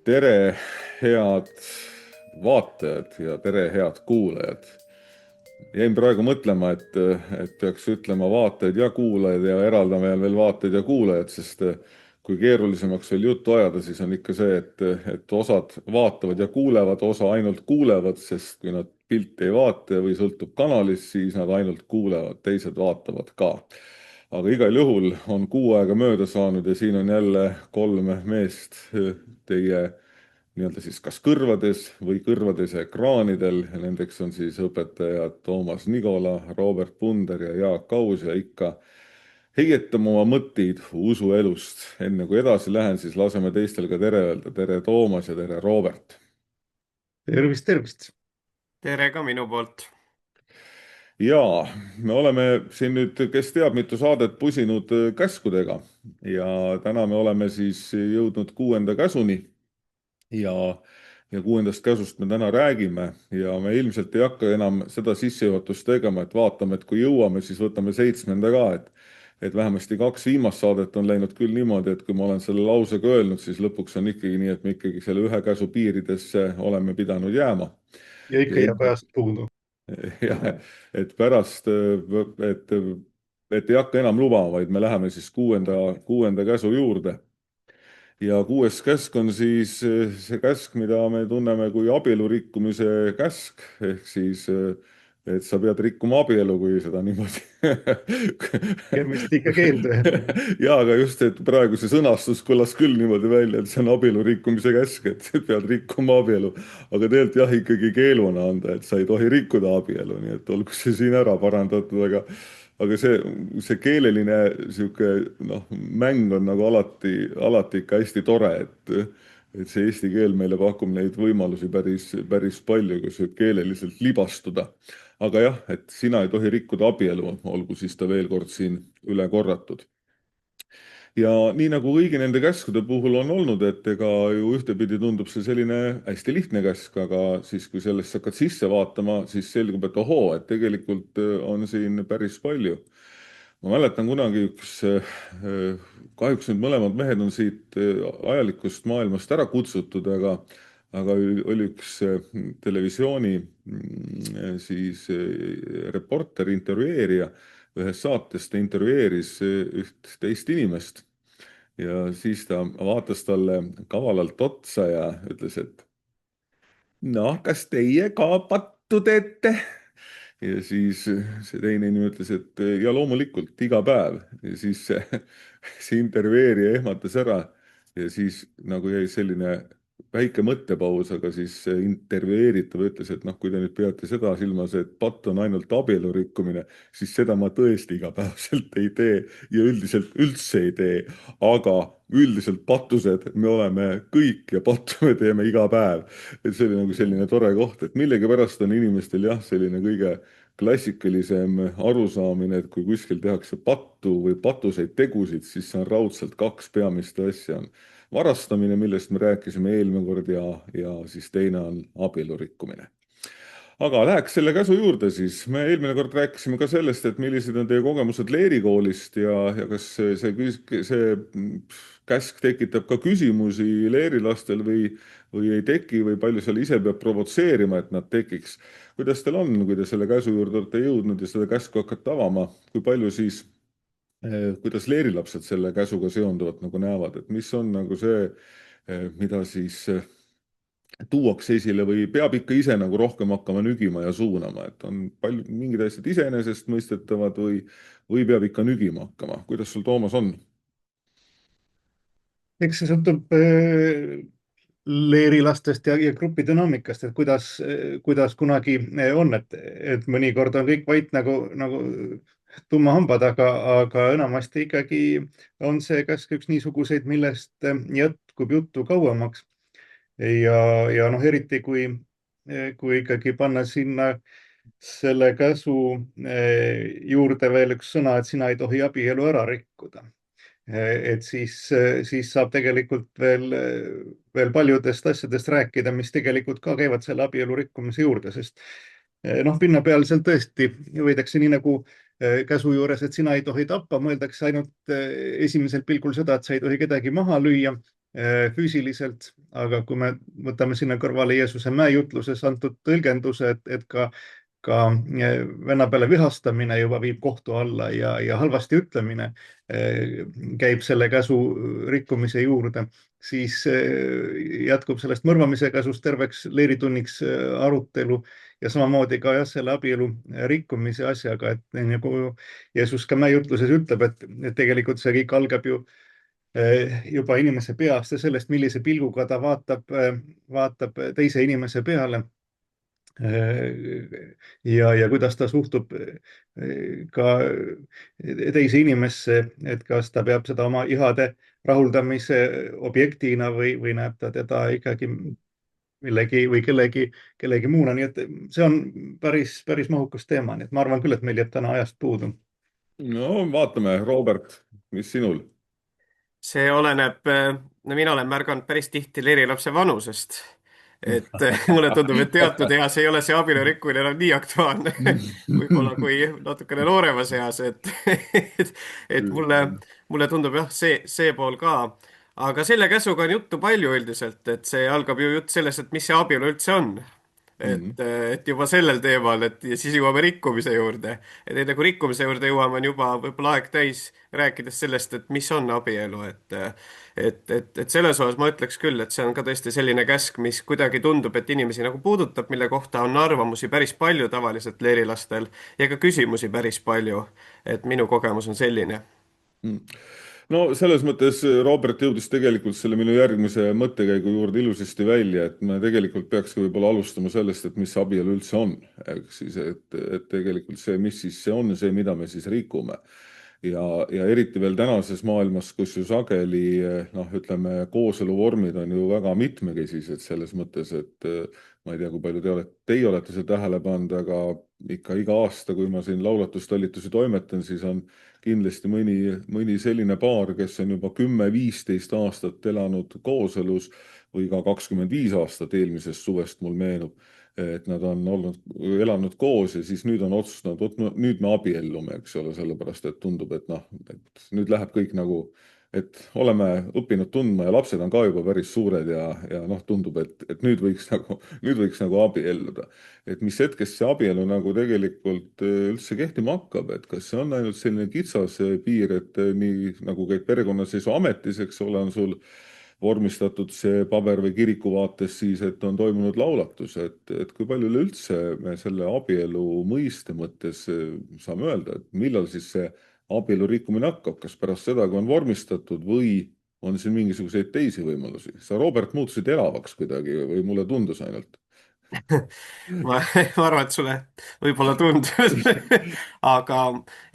Tere, head vaatajad ja tere, head kuulajad. Jäin praegu mõtlema, et peaks ütlema vaatajad ja kuulajad ja eraldame veel vaatajad ja kuulajad, sest kui keerulisemaks veel juttu ajada, siis on ikka see, et osad vaatavad ja kuulevad, osa ainult kuulevad, sest kui nad pilti ei vaata või sõltub kanalist, siis nad ainult kuulevad, teised vaatavad ka. Aga igal juhul on kuu aega mööda saanud ja siin on jälle kolm meest teie nii-öelda siis kas kõrvades või kõrvades ja ekraanidel. Nendeks on siis õpetajad Toomas Nigola, Robert Punder ja Jaak Aus ja ikka heietame oma mõtteid usuelust. Enne kui edasi lähen, siis laseme teistel ka tere öelda. Tere Toomas ja tere Robert. Tervist, tervist. Tere ka minu poolt. Jaa, me oleme siin nüüd, kes teab, mitu saadet pusinud käskudega ja täna me oleme siis jõudnud 6. käsuni ja 6. käsust me täna räägime ja me ilmselt ei hakka enam seda sissejuhatust tegema, et vaatame, et kui jõuame, siis võtame 7. ka, et vähemasti 2 viimast saadet on läinud küll niimoodi, et kui ma olen selle lausega öelnud, siis lõpuks on ikkagi nii, et me ikkagi selle ühe käsu piiridesse oleme pidanud jääma. Ja ikka jääb ajast puudu. Jah, et pärast, et ei hakka enam lubama, vaid me läheme siis 6. käsu juurde. Ja 6. käsk on siis see käsk, mida me tunneme kui abielu rikkumise käsk, ehk siis, et sa pead rikkuma abielu, kui seda niimoodi. Ja vist ikka keeldu. Ja, aga just, et praegu see sõnastus kõlas küll niimoodi välja, et see on abielu rikkumise käsk, et pead rikkuma abielu. Aga tegelikult jah, ikkagi keeluna anda, et sa ei tohi rikkuda abielu, nii et olgu see siin ära parandatud, aga see keeleline mäng on nagu alati ikka hästi tore, et see eesti keel meile pakub neid võimalusi päris palju, kus võib keeleliselt libastuda. Aga jah, et sina ei tohi rikkuda abielu, olgu siis ta veel kord siin üle korratud. Ja nii nagu kõigi nende käskude puhul on olnud, et ega ju ühtepidi tundub see selline hästi lihtne käsk, aga siis kui sellest hakkad sisse vaatama, siis selgub, et ohoo, et tegelikult on siin päris palju. Ma mäletan kunagi kahjuks nüüd mõlemad mehed on siit ajalikust maailmast ära kutsutud, aga oli üks televisiooni siis reporter, intervjueerija, ühes saates ta intervjueeris üht teist inimest ja siis ta vaatas talle kavalalt otsa ja ütles, et noh, kas teie ka pattu teete? Ja siis see teine inimene ütles, et ja loomulikult iga päev. Ja siis see intervjueerija ehmatas ära ja siis nagu jäi selline väike mõttepaus, aga siis intervjueeritav ütles, et noh, kui te nüüd peate seda silmas, et patt on ainult abielu rikkumine, siis seda ma tõesti igapäevaselt ei tee ja üldiselt üldse ei tee. Aga üldiselt pattused me oleme kõik ja pattu me teeme iga päev. Et see oli nagu selline tore koht, et millegipärast on inimestel jah, selline kõige klassikalisem arusaamine, et kui kuskil tehakse pattu või patuseid tegusid, siis see on raudselt 2 peamist asja. Varastamine, millest me rääkisime eelmine kord ja siis teine on abielu rikkumine. Aga läheks selle käsu juurde siis. Me eelmine kord rääkisime ka sellest, et millised on teie kogemused leerikoolist ja kas see käsk tekitab ka küsimusi leerilastel või ei teki või palju seal ise peab provotseerima, et nad tekiks. Kuidas teil on, kui te selle käsu juurde olete jõudnud ja seda käsku hakkate avama, kui palju siis kuidas leerilapsed selle käsuga seonduvat nagu näevad, et mis on nagu see, mida siis tuuakse esile või peab ikka ise nagu rohkem hakkama nügima ja suunama, et on palju mingid asjad iseenesest mõistetavad või peab ikka nügima hakkama. Kuidas sul, Toomas, on? Eks see sõltub leerilastest ja grupi dünaamikast, et kuidas kunagi on, et mõnikord on kõik vait nagu tummahambad, aga enamasti ikkagi on see käsk üks niisuguseid, millest jätkub juttu kauemaks. Ja noh, eriti kui ikkagi panna sinna selle käsu juurde veel üks sõna, et sina ei tohi abielu ära rikkuda. Et siis saab tegelikult veel paljudest asjadest rääkida, mis tegelikult ka käivad selle abielu rikkumise juurde, sest noh, pinnapealselt tõesti võidakse nii nagu käsu juures, et sina ei tohi tappa, mõeldakse ainult esimesel pilgul seda, et sa ei tohi kedagi maha lüüa. füüsiliselt, aga kui me võtame sinna kõrvale Jeesuse mäejutluses antud tõlgenduse, et ka venna peale vihastamine juba viib kohtu alla ja halvasti ütlemine käib selle käsu rikkumise juurde, siis jätkub sellest mõrvamise käsust terveks leeritunniks arutelu ja samamoodi ka jah, selle abielu rikkumise asjaga, et nagu Jeesus ka mäejutluses ütleb, et tegelikult see kõik algab ju juba inimese peast ja sellest, millise pilguga ta vaatab teise inimese peale ja kuidas ta suhtub ka teise inimesse, et kas ta peab seda oma ihade rahuldamise objektina või näeb ta teda ikkagi millegi või kellegi muuna, nii et see on päris mahukas teema, nii et ma arvan küll, et meil jääb täna ajast puudu. No vaatame, Robert, mis sinul? see oleneb, no mina olen märganud päris tihti leerilapse vanusest. Et mulle tundub, et teatud eas ei ole see abielu rikkumine enam nii aktuaalne võib-olla kui natukene nooremas eas, et mulle tundub jah, see pool ka. Aga selle käsuga on juttu palju üldiselt, et see algab ju jutt sellest, et mis see abielu üldse on. Et juba sellel teemal, et ja siis jõuame rikkumise juurde. Et enne kui rikkumise juurde jõuame, on juba võib-olla aeg täis rääkides sellest, et mis on abielu. Et selles osas ma ütleks küll, et see on ka tõesti selline käsk, mis kuidagi tundub, et inimesi nagu puudutab, mille kohta on arvamusi päris palju tavaliselt leerilastel ja ka küsimusi päris palju. Et minu kogemus on selline. No selles mõttes Robert jõudis tegelikult selle minu järgmise mõttekäigu juurde ilusasti välja, et me tegelikult peakski võib-olla alustama sellest, et mis abielu üldse on. Ehk siis, et tegelikult see, mis siis see on, see, mida me siis rikume. Ja eriti veel tänases maailmas, kus ju sageli, ütleme, kooseluvormid on ju väga mitmekesised selles mõttes, et ma ei tea, kui palju teie olete seda tähele pannud, aga ikka iga aasta, kui ma siin laulatustallitusi toimetan, siis on kindlasti mõni selline paar, kes on juba 10-15 aastat elanud kooselus või ka 25 aastat eelmisest suvest mul meenub, et nad on elanud koos ja siis nüüd on otsustanud, nüüd me abiellume, eks ole, sellepärast, et tundub, et et nüüd läheb kõik nagu, et oleme õppinud tundma ja lapsed on ka juba päris suured ja tundub, et nüüd võiks nagu abielluda. Et mis hetkest see abielu nagu tegelikult üldse kehtima hakkab, et kas see on ainult selline kitsas piir, et nii nagu käid perekonnaseisuametis, eks ole, on sul vormistatud see paber või kiriku vaates siis, et on toimunud laulatus, et kui palju üleüldse me selle abielu mõiste mõttes saame öelda, et millal siis see abielu rikkumine hakkab, kas pärast seda, kui on vormistatud või on siin mingisuguseid teisi võimalusi? Sa, Robert, muutusid elavaks kuidagi või mulle tundus ainult? ma arvan, et sulle võib-olla tundus aga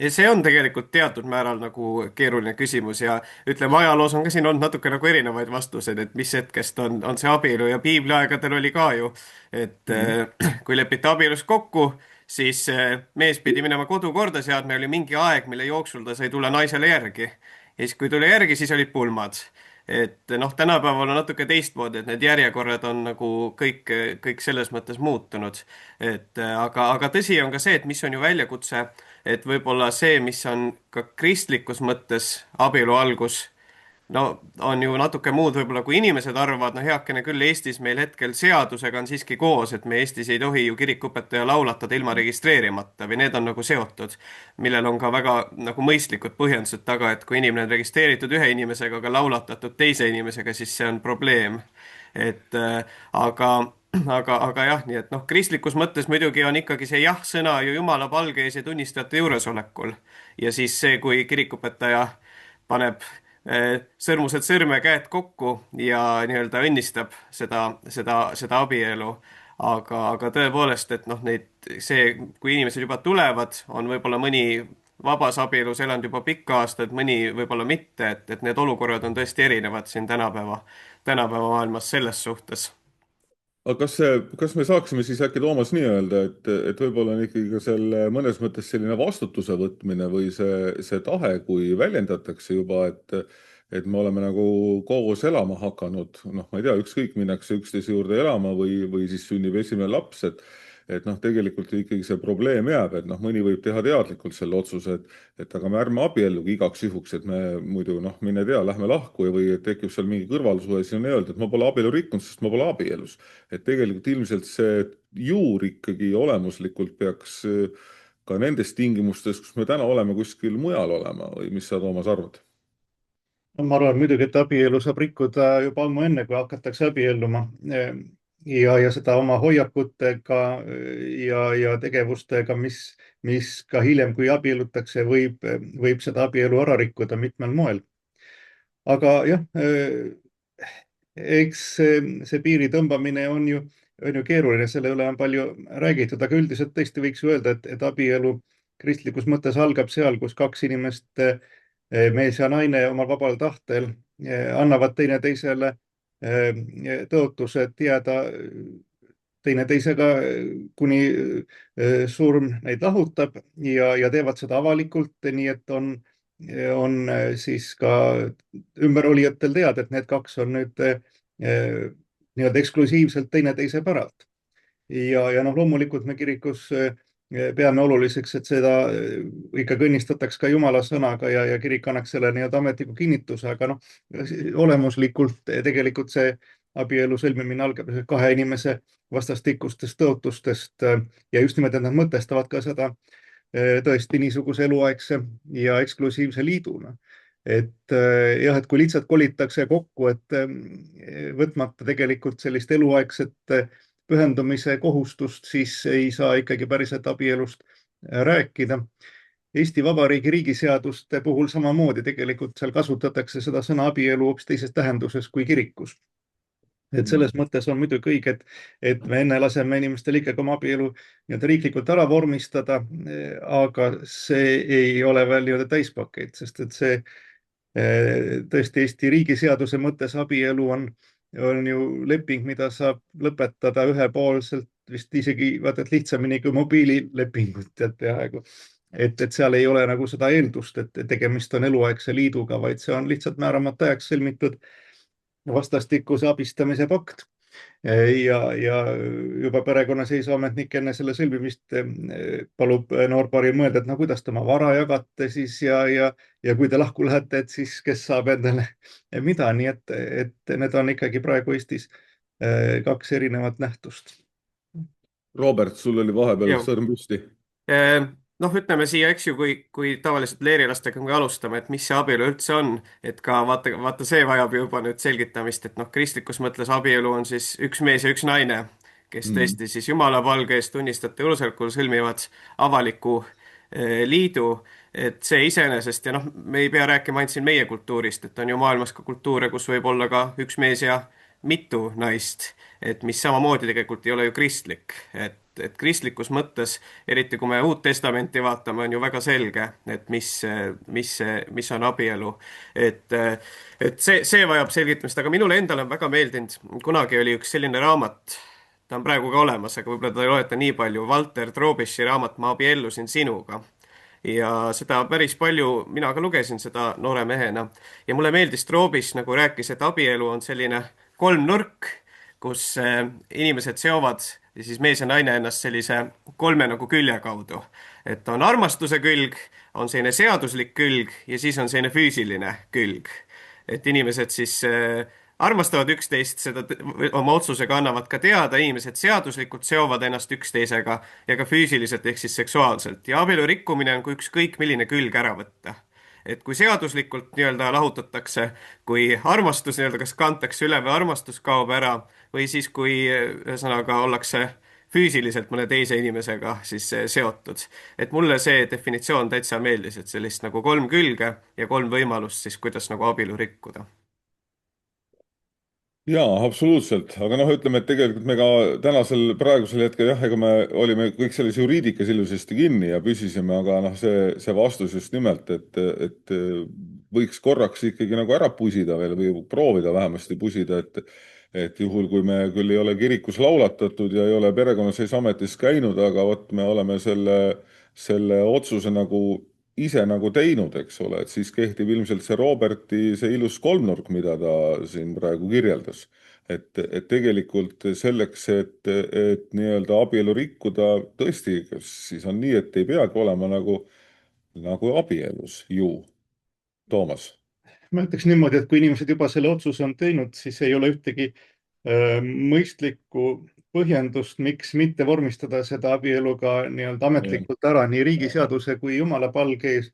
ja see on tegelikult teatud määral nagu keeruline küsimus ja ütleme, ajaloos on ka siin olnud natuke nagu erinevaid vastuseid, et mis hetkest on see abielu ja piibliaegadel oli ka ju, et kui lepiti abielus kokku, siis mees pidi minema kodu korda seadma ja oli mingi aeg, mille jooksul ta sai tulla naisele järgi. Ja siis, kui tuli järgi, siis olid pulmad. Et tänapäeval on natuke teistmoodi, et need järjekorrad on nagu kõik selles mõttes muutunud. Aga tõsi on ka see, et mis on ju väljakutse, et võib-olla see, mis on ka kristlikus mõttes abielu algus, on ju natuke muud võib-olla kui inimesed arvavad, heakene küll Eestis meil hetkel seadusega on siiski koos, et me Eestis ei tohi ju kirikuõpetaja laulatada ilma registreerimata või need on nagu seotud, millel on ka väga nagu mõistlikud põhjendused taga, et kui inimene on registreeritud ühe inimesega, aga laulatatud teise inimesega, siis see on probleem. Aga jah, nii et kristlikus mõttes muidugi on ikkagi see jah-sõna ju Jumala palge ees ja tunnistajate juuresolekul. Ja siis see, kui kirikuõpetaja paneb sõrmused sõrme käed kokku ja nii-öelda õnnistab seda abielu. Aga tõepoolest, et kui inimesed juba tulevad, on võib-olla mõni vabas abielus elanud juba pikka aastat, mõni võib-olla mitte, et need olukorrad on tõesti erinevad siin tänapäeva maailmas selles suhtes. Aga kas me saaksime siis äkki, Toomas, nii öelda, et võib-olla on ikkagi ka selle mõnes mõttes selline vastutuse võtmine või see tahe, kui väljendatakse juba, et me oleme nagu koos elama hakanud, ma ei tea, ükskõik, minnakse üksteise juurde elama või siis sünnib esimene laps, et noh, tegelikult ikkagi see probleem jääb, et noh, mõni võib teha teadlikult selle otsuse, et aga me ärme abiellugi igaks juhuks, et me muidu noh, mine tea, lähme lahku või tekib seal mingi kõrvalsuhe, siis on öelda, et ma pole abielu rikkunud, sest ma pole abielus. Et tegelikult ilmselt see juur ikkagi olemuslikult peaks ka nendes tingimustes, kus me täna oleme, kuskil mujal olema või mis sa, Toomas, arvad? no ma arvan muidugi, et abielu saab rikkuda juba ammu enne, kui hakatakse abielluma. Ja seda oma hoiakutega ja tegevustega, mis ka hiljem, kui abiellutakse, võib seda abielu ära rikkuda mitmel moel. Aga jah, eks see piiri tõmbamine on ju keeruline, selle üle on palju räägitud, aga üldiselt tõesti võiks ju öelda, et abielu kristlikus mõttes algab seal, kus kaks inimest, mees ja naine omal vabal tahtel annavad teineteisele tõotused jääda teineteisega, kuni surm neid lahutab ja teevad seda avalikult, nii et on siis ka ümberolijatel teada, et need kaks on nüüd nii-öelda eksklusiivselt teineteise päralt. Ja noh, loomulikult me kirikus peame oluliseks, et seda ikka kõnnistataks ka Jumala sõnaga ja kirik annaks selle nii-öelda ametliku kinnituse, aga noh, olemuslikult tegelikult see abielu sõlmimine algab kahe inimese vastastikustest tõotustest ja just nimelt, et nad mõtestavad ka seda tõesti niisuguse eluaegse ja eksklusiivse liiduna. Et jah, et kui lihtsalt kolitakse kokku, et võtmata tegelikult sellist eluaegset pühendumise kohustust, siis ei saa ikkagi päriselt abielust rääkida. Eesti Vabariigi riigiseaduste puhul samamoodi tegelikult seal kasutatakse seda sõna abielu hoopis teises tähenduses kui kirikus. Et selles mõttes on muidugi õige, et me enne laseme inimestel ikkagi oma abielu nii-öelda riiklikult ära vormistada, aga see ei ole veel nii-öelda täispakett, sest et see tõesti Eesti riigiseaduse mõttes abielu on ju leping, mida saab lõpetada ühepoolselt, vist isegi vaata, et lihtsamini kui mobiililepingut tead peaaegu. Et seal ei ole nagu seda eeldust, et tegemist on eluaegse liiduga, vaid see on lihtsalt määramata ajaks sõlmitud vastastikuse abistamise pakt. Ja juba perekonnaseisuametnik enne selle sõlmimist palub noorpaaril mõelda, et no kuidas te oma vara jagate siis ja kui te lahku lähete, et siis kes saab endale mida, nii et need on ikkagi praegu Eestis kaks erinevat nähtust. Robert, sul oli vahepeal Jah. sõrm püsti. Noh, ütleme siia, eks ju, kui tavaliselt leerilastega kui alustame, et mis see abielu üldse on, et ka vaata, see vajab juba nüüd selgitamist, et noh, kristlikus mõttes abielu on siis üks mees ja üks naine, kes tõesti siis Jumala palge eest tunnistajate juuresolekul sõlmivad avaliku liidu, et see iseenesest ja noh, me ei pea rääkima ainult siin meie kultuurist, et on ju maailmas ka kultuure, kus võib olla ka üks mees ja mitu naist, et mis samamoodi tegelikult ei ole ju kristlik, et kristlikus mõttes, eriti kui me Uut Testamenti vaatame, on ju väga selge, et mis on abielu. Et see vajab selgitamist, aga minule endale on väga meeldinud, kunagi oli üks selline raamat, ta on praegu ka olemas, aga võib-olla ta ei loeta nii palju, Walter Trobiši raamat Ma abiellusin sinuga. Ja seda päris palju, mina ka lugesin seda noore mehena ja mulle meeldis Trobiš nagu rääkis, et abielu on selline kolmnurk, kus inimesed seovad ja siis mees ja naine ennast sellise kolme nagu külje kaudu. Et on armastuse külg, on selline seaduslik külg ja siis on selline füüsiline külg. Et inimesed siis armastavad üksteist, seda oma otsusega annavad ka teada, inimesed seaduslikult seovad ennast üksteisega ja ka füüsiliselt ehk siis seksuaalselt. Ja abielu rikkumine on kui ükskõik milline külg ära võtta. Et kui seaduslikult nii-öelda lahutatakse, kui armastus nii-öelda kas kantakse üle või armastus kaob ära või siis kui ühesõnaga ollakse füüsiliselt mõne teise inimesega siis seotud. Et mulle see definitsioon täitsa meeldis, et sellist nagu kolm külge ja kolm võimalust siis, kuidas nagu abielu rikkuda. Jaa, absoluutselt, aga noh, ütleme, et tegelikult me ka praegusel hetkel jah, ega me olime kõik selles juriidikas ilusasti kinni ja püsisime, aga noh, see vastus just nimelt, et võiks korraks ikkagi nagu ära pusida veel või proovida vähemasti pusida, et juhul, kui me küll ei ole kirikus laulatatud ja ei ole perekonnaseisuametis käinud, aga vot me oleme selle otsuse nagu ise nagu teinud, eks ole, et siis kehtib ilmselt see Roberti see ilus kolmnurk, mida ta siin praegu kirjeldas. et tegelikult selleks, et nii-öelda abielu rikkuda, tõesti, kas siis on nii, et ei peagi olema nagu abielus ju, Toomas? ma ütleks niimoodi, et kui inimesed juba selle otsuse on teinud, siis ei ole ühtegi mõistlikku põhjendust, miks mitte vormistada seda abielu ka nii-öelda ametlikult ära nii riigiseaduse kui jumala palge ees.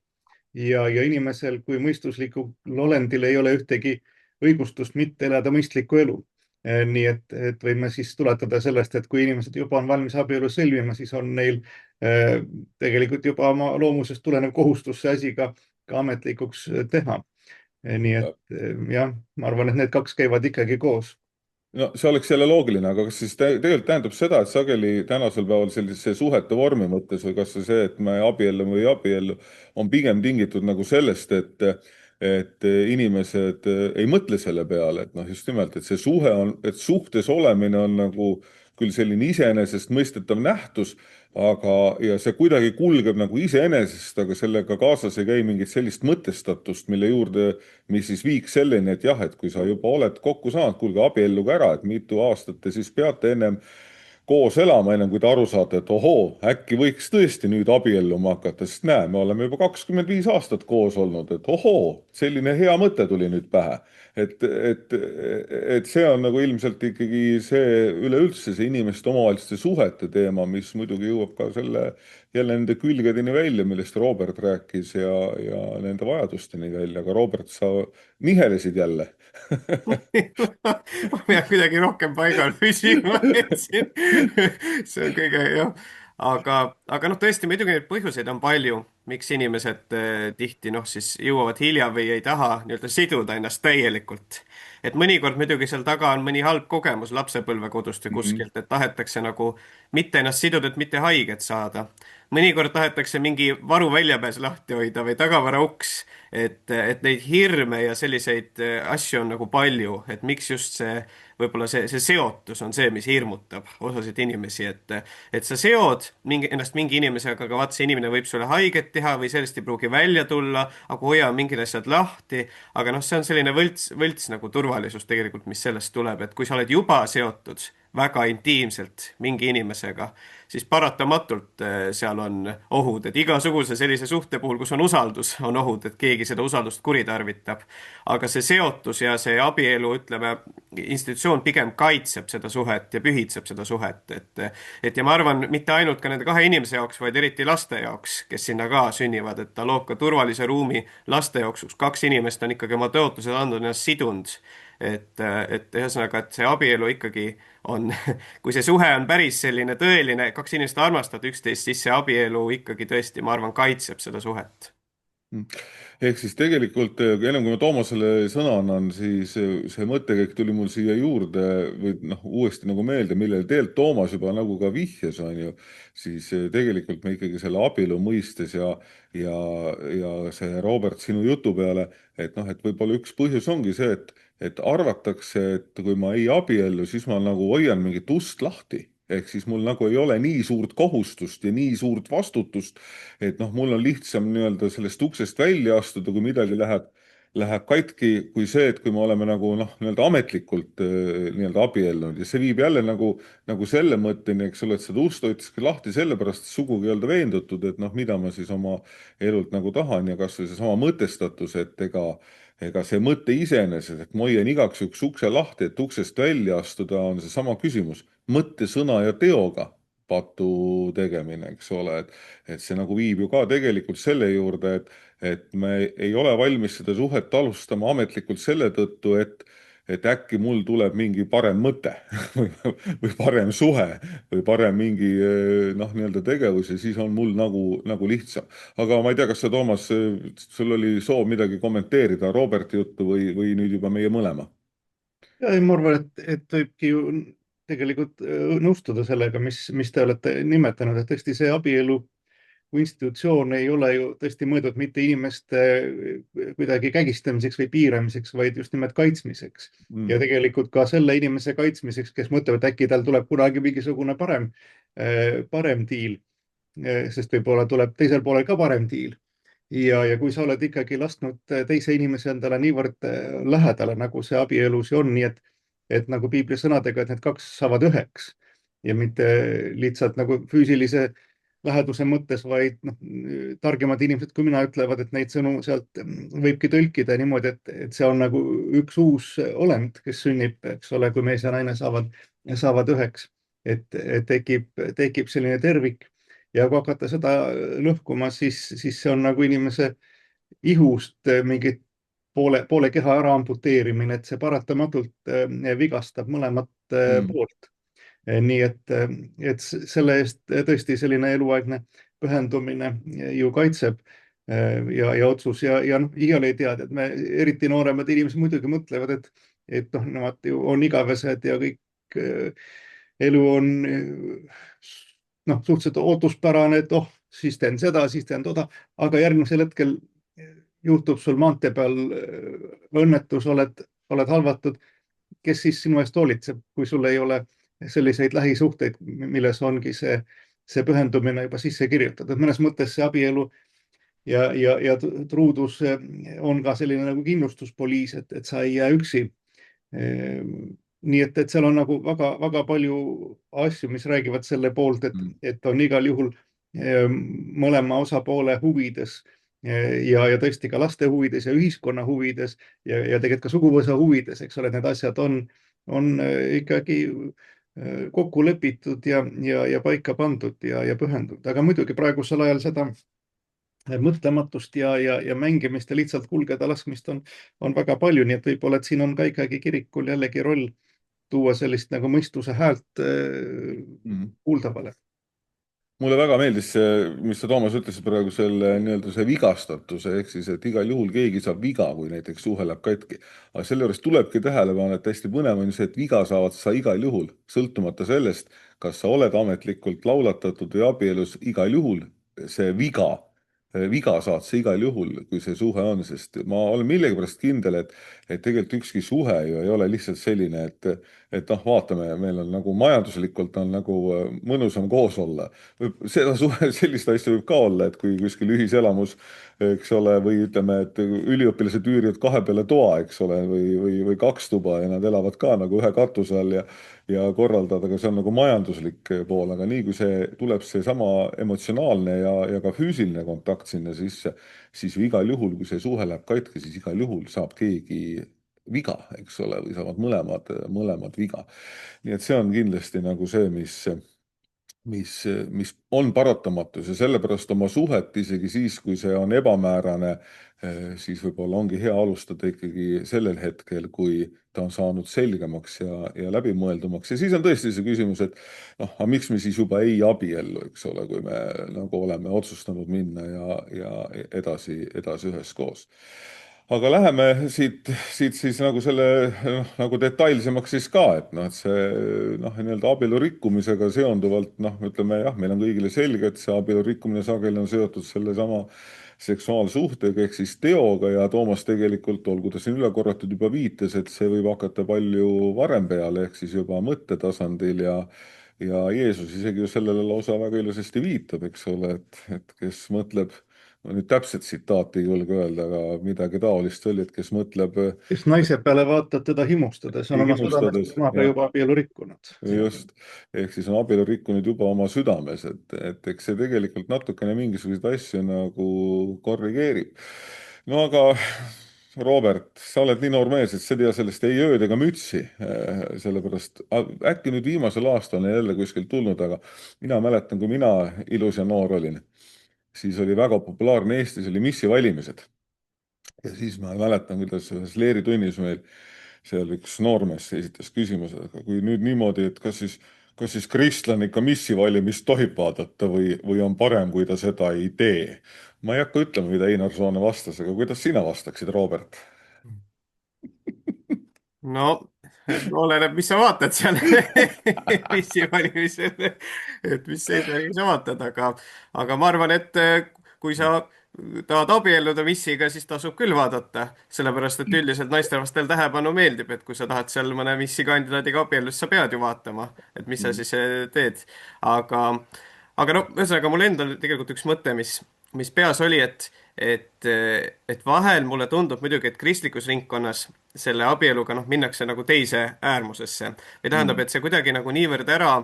Ja inimesel kui mõistuslikul olendil ei ole ühtegi õigustust mitte elada mõistlikku elu. Nii et võime siis tuletada sellest, et kui inimesed juba on valmis abielu sõlmima, siis on neil tegelikult juba oma loomusest tulenev kohustus see asi ka ametlikuks teha. Nii et jah, ma arvan, et need kaks käivad ikkagi koos. No see oleks jälle loogiline, aga kas siis tegelikult tähendab seda, et sageli tänasel päeval sellise suhete vormi mõttes või kas või see, et me abiellume või ei abiellu, on pigem tingitud nagu sellest, et inimesed ei mõtle selle peale, et noh, just nimelt, et see suhe on, et suhtes olemine on nagu küll selline iseenesestmõistetav nähtus, ja see kuidagi kulgeb nagu iseenesest, aga sellega kaasas ei käi mingit sellist mõtestatust, mille juurde, mis siis viiks selleni, et jah, et kui sa juba oled kokku saanud, kuulge, abielluge ära, et mitu aastat te siis peate ennem koos elama, ennem kui te aru saate, et ohoo, äkki võiks tõesti nüüd abielluma hakata, sest näe, me oleme juba 25 aastat koos olnud, et ohoo, selline hea mõte tuli nüüd pähe. Et see on nagu ilmselt ikkagi see üleüldse see inimeste omavaheliste suhete teema, mis muidugi jõuab ka jälle nende külgedeni välja, millest Robert rääkis ja nende vajadusteni välja, aga Robert, sa nihelesid jälle. ma pean kuidagi rohkem paigal püsima, et siin see on kõige jah. aga noh, tõesti muidugi neid põhjuseid on palju, miks inimesed tihti noh, siis jõuavad hilja või ei taha nii-öelda siduda ennast täielikult. Et mõnikord muidugi seal taga on mõni halb kogemus lapsepõlvekodust või kuskilt, et tahetakse nagu mitte ennast siduda, et mitte haiget saada. Mõnikord tahetakse mingi varuväljapääs lahti hoida või tagavarauks, et neid hirme ja selliseid asju on nagu palju, et miks just võib-olla see seotus on see, mis hirmutab osasid inimesi, et sa seod ennast mingi inimesega, aga vaat see inimene võib sulle haiget teha või sellest ei pruugi välja tulla, aga hoia mingid asjad lahti, aga noh, see on selline võlts nagu turvalisus tegelikult, mis sellest tuleb, et kui sa oled juba seotud väga intiimselt mingi inimesega, siis paratamatult seal on ohud, et igasuguse sellise suhte puhul, kus on usaldus, on ohud, et keegi seda usaldust kuritarvitab. aga see seotus ja see abielu, ütleme, institutsioon pigem kaitseb seda suhet ja pühitseb seda suhet, et ja ma arvan, mitte ainult ka nende kahe inimese jaoks, vaid eriti laste jaoks, kes sinna ka sünnivad, et ta loob ka turvalise ruumi laste jaoks, kus kaks inimest on ikkagi oma tõotused andnud ennast sidunud. et ühesõnaga, et see abielu ikkagi on, kui see suhe on päris selline tõeline, kaks inimest armastavad üksteist, siis see abielu ikkagi tõesti, ma arvan, kaitseb seda suhet. Ehk siis tegelikult, ennem kui ma Toomasele sõna annan, siis see mõttekäik tuli mul siia juurde või noh, uuesti nagu meelde, millele tegelikult Toomas juba nagu ka vihjas, on ju, siis tegelikult me ikkagi selle abielu mõistes ja see Robert sinu jutu peale, et noh, et võib-olla üks põhjus ongi see, et arvatakse, et kui ma ei abiellu, siis ma nagu hoian mingit ust lahti. Ehk siis mul nagu ei ole nii suurt kohustust ja nii suurt vastutust, et noh, mul on lihtsam nii-öelda sellest uksest välja astuda, kui midagi läheb katki, kui see, et kui me oleme nagu noh, nii-öelda ametlikult nii-öelda abiellunud ja see viib jälle nagu selle mõtteni, eks ole, et seda ust hoitakse lahti sellepärast, et sugugi ei olda veendutud, et noh, mida ma siis oma elult nagu tahan ja kas või seesama mõtestatus, et ega see mõte iseenesest, et ma hoian igaks juhuks ukse lahti, et uksest välja astuda, on seesama küsimus mõtte, sõna ja teoga patu tegemine, eks ole, et see nagu viib ju ka tegelikult selle juurde, et me ei ole valmis seda suhet alustama ametlikult selle tõttu, et äkki mul tuleb mingi parem mõte või parem suhe või parem mingi noh, nii-öelda tegevus ja siis on mul nagu lihtsam. Aga ma ei tea, kas sa, Toomas, sul oli soov midagi kommenteerida Roberti juttu või nüüd juba meie mõlema? Ja, ma arvan, et võibki ju tegelikult nõustuda sellega, mis te olete nimetanud, et tõesti see abielu kui institutsioon ei ole ju tõesti mõeldud mitte inimeste kuidagi kägistamiseks või piiramiseks, vaid just nimelt kaitsmiseks. Ja tegelikult ka selle inimese kaitsmiseks, kes mõtleb, et äkki tal tuleb kunagi mingisugune parem diil, sest võib-olla tuleb teisel poolel ka parem diil. Ja kui sa oled ikkagi lasknud teise inimese endale niivõrd lähedale, nagu see abielus on, nii et nagu piibli sõnadega, et need kaks saavad üheks ja mitte lihtsalt nagu füüsilise läheduse mõttes, vaid noh, targemad inimesed kui mina ütlevad, et neid sõnu sealt võibki tõlkida niimoodi, et see on nagu üks uus olend, kes sünnib, eks ole, kui mees ja naine saavad üheks, et tekib selline tervik ja kui hakata seda lõhkuma, siis see on nagu inimese ihust mingit poole keha ära amputeerimine, et see paratamatult vigastab mõlemat mm, poolt. Nii et selle eest tõesti selline eluaegne pühendumine ju kaitseb ja otsus ja noh, iial ei tea, et me eriti nooremad inimesed muidugi mõtlevad, et noh, nemad ju on igavesed ja kõik elu on noh, suhteliselt ootuspärane, et oh, siis teen seda, siis teen toda, aga järgmisel hetkel juhtub sul maantee peal õnnetus, oled halvatud, kes siis sinu eest hoolitseb, kui sul ei ole selliseid lähisuhteid, milles ongi see pühendumine juba sisse kirjutatud. mõnes mõttes see abielu ja truudus on ka selline nagu kindlustuspoliis, et sa ei jää üksi. Nii et seal on nagu väga palju asju, mis räägivad selle poolt, mm, et on igal juhul mõlema osapoole huvides ja tõesti ka laste huvides ja ühiskonna huvides ja tegelikult ka suguvõsa huvides, eks ole, need asjad on ikkagi kokku lepitud ja paika pandud ja pühendatud, aga muidugi praegusel ajal seda mõtlematust ja mängimist ja lihtsalt kulgeda laskmist on väga palju, nii et võib-olla, et siin on ka ikkagi kirikul jällegi roll tuua sellist nagu mõistuse häält mm. kuuldavale. Mulle väga meeldis see, mis sa, Toomas, ütlesid praegu selle nii-öelda see vigastatuse, ehk siis, et igal juhul keegi saab viga, kui näiteks suhe läheb katki. aga selle juures tulebki tähele panna, et hästi põnev on see, et viga saavad sa igal juhul, sõltumata sellest, kas sa oled ametlikult laulatatud või abielus, igal juhul see viga saad sa igal juhul, kui see suhe on, sest ma olen millegipärast kindel, et tegelikult ükski suhe ju ei ole lihtsalt selline, et noh, vaatame, meil on nagu majanduslikult on nagu mõnusam koos olla. Seda suhe, sellist asja võib ka olla, et kui kuskil ühiselamus, eks ole, või ütleme, et üliõpilased üürivad kahe peale toa, eks ole, või kaks tuba ja nad elavad ka nagu ühe katuse all ja korraldada, aga see on nagu majanduslik pool, aga nii kui see tuleb seesama emotsionaalne ja ka füüsiline kontakt sinna sisse, siis ju igal juhul, kui see suhe läheb katki, siis igal juhul saab keegi viga, eks ole, või saavad mõlemad viga. nii et see on kindlasti nagu see, mis on paratamatus ja sellepärast oma suhet isegi siis, kui see on ebamäärane, siis võib-olla ongi hea alustada ikkagi sellel hetkel, kui ta on saanud selgemaks ja läbimõeldumaks. ja siis on tõesti see küsimus, et noh, aga miks me siis juba ei abiellu, eks ole, kui me nagu oleme otsustanud minna ja edasi üheskoos. aga läheme siit siis nagu selle noh, nagu detailsemaks siis ka, et noh, et see noh, nii-öelda abielu rikkumisega seonduvalt noh, ütleme jah, meil on kõigile selge, et see abielu rikkumine sageli on seotud sellesama seksuaalsuhtega ehk siis teoga ja Toomas tegelikult, olgu ta siin üle korratud, juba viitas, et see võib hakata palju varem peale ehk siis juba mõttetasandil ja Jeesus isegi ju sellele lausa väga ilusasti viitab, eks ole, et kes mõtleb, ma nüüd täpset tsitaati ei julge öelda, aga midagi taolist oli, et kes mõtleb kes naise peale vaatab teda himustades, on oma südames himustades temaga ja juba abielu rikkunud. just, ehk siis on abielu rikkunud juba oma südames, et eks see tegelikult natukene mingisuguseid asju nagu korrigeerib. no aga Robert, sa oled nii noor mees, et sa ei tea sellest ei ööd ega mütsi, sellepärast äkki nüüd viimasel aastal on jälle kuskilt tulnud, aga mina mäletan, kui mina ilus ja noor olin, siis oli väga populaarne Eestis oli missivalimised. ja siis ma mäletan, kuidas ühes leeritunnis meil seal üks noormees esitas küsimuse, aga kui nüüd niimoodi, et kas siis kristlane ikka missivalimist tohib vaadata või on parem, kui ta seda ei tee? ma ei hakka ütlema, mida Einar Soone vastas, aga kuidas sina vastaksid, Robert? no oleneb, mis sa vaatad seal missivalimisel, et mis eesmärgiga sa vaatad, aga ma arvan, et kui sa tahad abielluda missiga, siis tasub küll vaadata, sellepärast et üldiselt naisterahvastel tähelepanu meeldib, et kui sa tahad seal mõne missikandidaadiga abielluda, siis sa pead ju vaatama, et mis sa siis teed. aga, aga no ühesõnaga mul endal tegelikult üks mõte, mis peas oli, et vahel mulle tundub muidugi, et kristlikus ringkonnas selle abieluga minnakse nagu teise äärmusesse. Või tähendab, et see kuidagi nagu niivõrd ära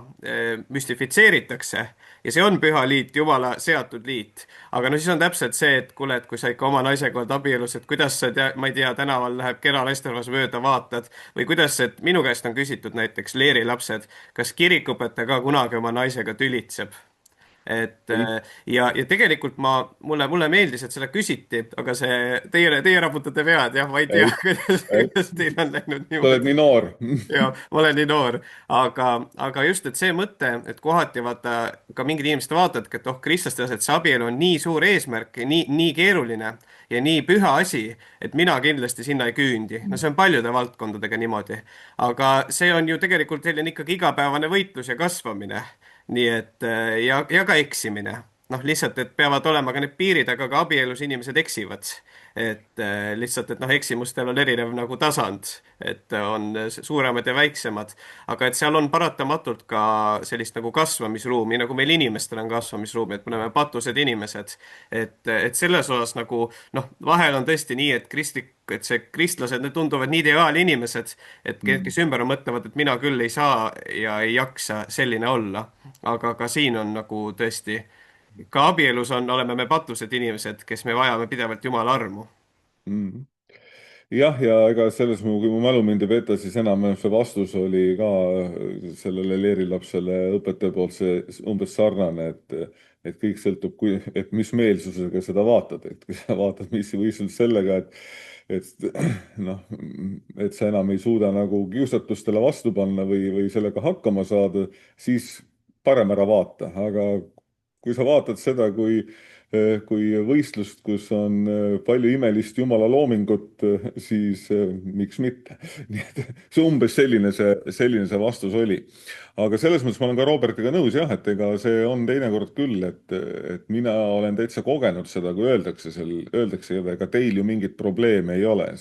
müstifitseeritakse ja see on püha liit, Jumala seatud liit. Aga no siis on täpselt see, et kuule, et kui sa ikka oma naisega oled abielus, et kuidas sa ma ei tea, tänaval läheb kena naisterahvas mööda, vaatad või kuidas, et minu käest on küsitud näiteks leerilapsed, kas kirikuõpetaja ka kunagi oma naisega tülitseb. Ja tegelikult mulle meeldis, et seda küsiti, aga teie raputate pead, jah, ma ei tea, kuidas teil on läinud sa oled niimoodi. nii noor. Ja ma olen nii noor, aga just, et see mõte, et kohati vaata ka mingid inimesed vaatavadki, et kristlastes, et see abielu on nii suur eesmärk ja nii keeruline ja nii püha asi, et mina kindlasti sinna ei küündi. No see on paljude valdkondadega niimoodi, aga see on ju tegelikult selline ikkagi igapäevane võitlus ja kasvamine. Nii et ja ka eksimine. Noh, lihtsalt, et peavad olema ka need piirid, aga ka abielus inimesed eksivad. Et lihtsalt, et eksimustel on erinev nagu tasand, et on suuremad ja väiksemad, aga et seal on paratamatult ka sellist nagu kasvamisruumi, nagu meil inimestel on kasvamisruumi, et me oleme patused inimesed. Et selles osas nagu, vahel on tõesti nii, et see kristlased, need tunduvad nii ideaalinimesed, et kes ümber mõtlevad, et mina küll ei saa ja ei jaksa selline olla. Aga ka siin on nagu tõesti ka abielus oleme me patused inimesed, kes me vajame pidevalt Jumala armu. Mm. Jah, ja ega selles, kui mu mälu mind ei peta, siis enam-vähem see vastus oli ka sellele leerilapsele õpetaja poolt see umbes sarnane, et kõik sõltub, et mis meelsusega seda vaatad, et kui sa vaatad, mis võistleb sellega, et noh, et sa enam ei suuda nagu kiusatustele vastu panna või sellega hakkama saada, siis parem ära vaata, aga kui sa vaatad seda kui võistlust, kus on palju imelist Jumala loomingut, siis miks mitte. Nii et see umbes selline see vastus oli. Aga selles mõttes ma olen ka Robertiga nõus, jah, et ega see on teinekord küll, et mina olen täitsa kogenud seda, kui öeldakse, ega teil ju mingit probleemi ei ole.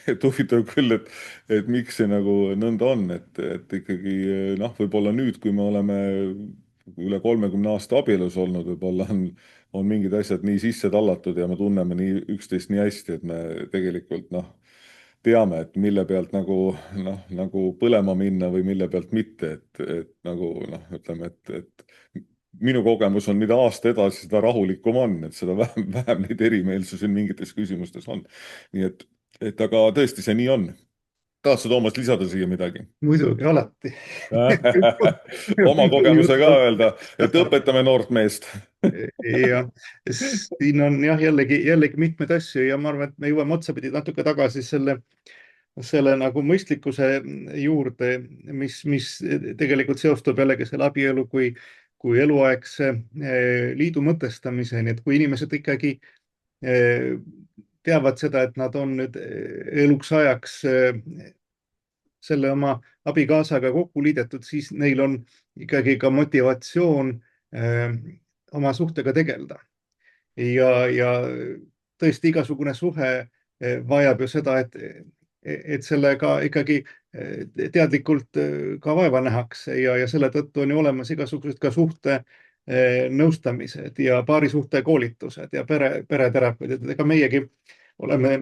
Et huvitav küll, et miks see nagu nõnda on, et ikkagi võib-olla nüüd, kui me oleme üle 30 aasta abielus olnud, võib-olla on mingid asjad nii sisse tallatud ja me tunneme üksteist nii hästi, et me tegelikult teame, et mille pealt nagu põlema minna või mille pealt mitte, et nagu ütleme, et minu kogemus on, mida aasta edasi, seda rahulikum on, et seda vähem neid erimeelsusi mingites küsimustes on. Nii et aga tõesti see nii on. Tahad sa, Toomas, lisada siia midagi? Muidugi, alati. Oma kogemuse ka öelda, et õpetame noort meest. Ja siin on jah, jällegi mitmeid asju ja ma arvan, et me jõuame otsapidi natuke tagasi selle nagu mõistlikkuse juurde, mis tegelikult seostub jällegi selle abielu kui eluaegse liidu mõtestamiseni, et kui inimesed ikkagi teavad seda, et nad on nüüd eluks ajaks selle oma abikaasaga kokku liidetud, siis neil on ikkagi ka motivatsioon oma suhtega tegeleda. Ja tõesti igasugune suhe vajab ju seda, et sellega ikkagi teadlikult ka vaeva nähakse ja selle tõttu on ju olemas igasugused ka suhte nõustamised ja paarisuhte koolitused ja pereterapeudid. Ega meiegi oleme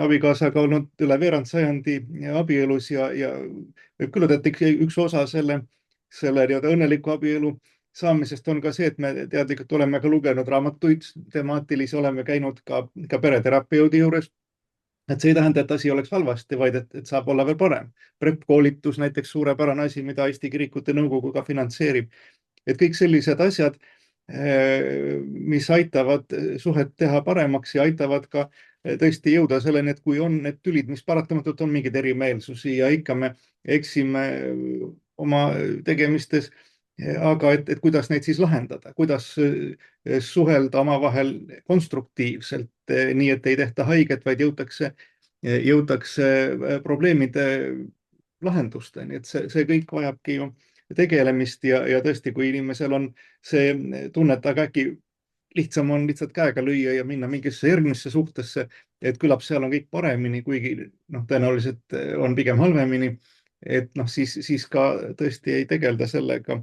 abikaasaga olnud üle veerand sajandi abielus ja võib küll öelda, et üks osa selle õnneliku abielu saamisest on ka see, et me teadlikult oleme ka lugenud raamatuid temaatilisi, oleme käinud ka pereterapeudi juures. Et see ei tähenda, et asi oleks halvasti, vaid et saab olla veel parem. PrEP-koolitus näiteks suurepärane asi, mida Eesti Kirikute Nõukogu ka finantseerib. Et kõik sellised asjad, mis aitavad suhet teha paremaks ja aitavad ka tõesti jõuda selleni, et kui on need tülid, mis paratamatult on mingeid erimeelsusi ja ikka me eksime oma tegemistes, aga et kuidas neid siis lahendada, kuidas suhelda omavahel konstruktiivselt, nii et ei tehta haiget, vaid jõutakse probleemide lahendusteni, et see kõik vajabki ju tegelemist ja tõesti, kui inimesel on see tunne, et aga äkki lihtsam on lihtsalt käega lüüa ja minna mingisse järgmisse suhtesse, et küllap seal on kõik paremini, kuigi tõenäoliselt on pigem halvemini, et siis ka tõesti ei tegelda sellega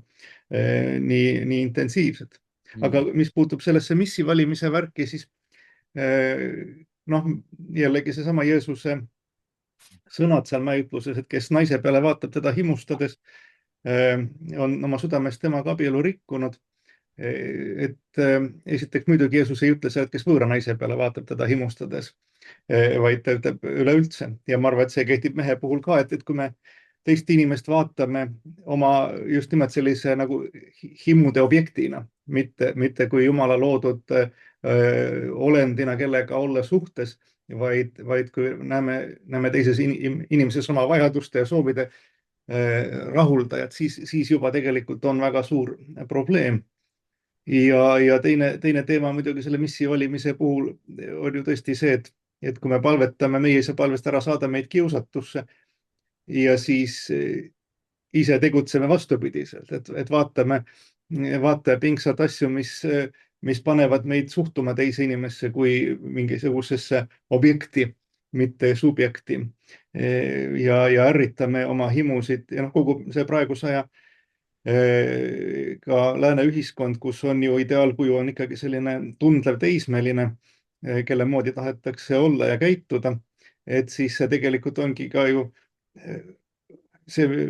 nii intensiivselt. Aga mis puutub sellesse missi valimise värki, siis noh, jällegi seesama Jeesuse sõnad seal mäeütluses, et kes naise peale vaatab teda himustades, on oma südames temaga abielu rikkunud. Et esiteks muidugi Jeesus ei ütle seda, et kes võõra naise peale vaatab teda himustades, vaid ta ütleb üleüldse. Ja ma arvan, et see kehtib mehe puhul ka, et kui me teist inimest vaatame oma just nimelt sellise nagu himude objektina, mitte kui Jumala loodud olendina, kellega olla suhtes, vaid kui näeme teises inimeses oma vajaduste ja soovide rahuldajat, siis juba tegelikult on väga suur probleem. Ja teine teema muidugi selle missi valimise puhul on ju tõesti see, et kui me palvetame, meie ei saa palvest ära saada meid kiusatusse ja siis ise tegutseme vastupidiselt, et vaatame pingsalt asju, mis panevad meid suhtuma teise inimesse kui mingisugusesse objekti, mitte subjekti. Ja ärritame oma himusid ja kogu see praeguse aja ka lääne ühiskond, kus on ju ideaalkuju on ikkagi selline tundlev teismeline, kelle moodi tahetakse olla ja käituda, et siis see tegelikult ongi ka ju see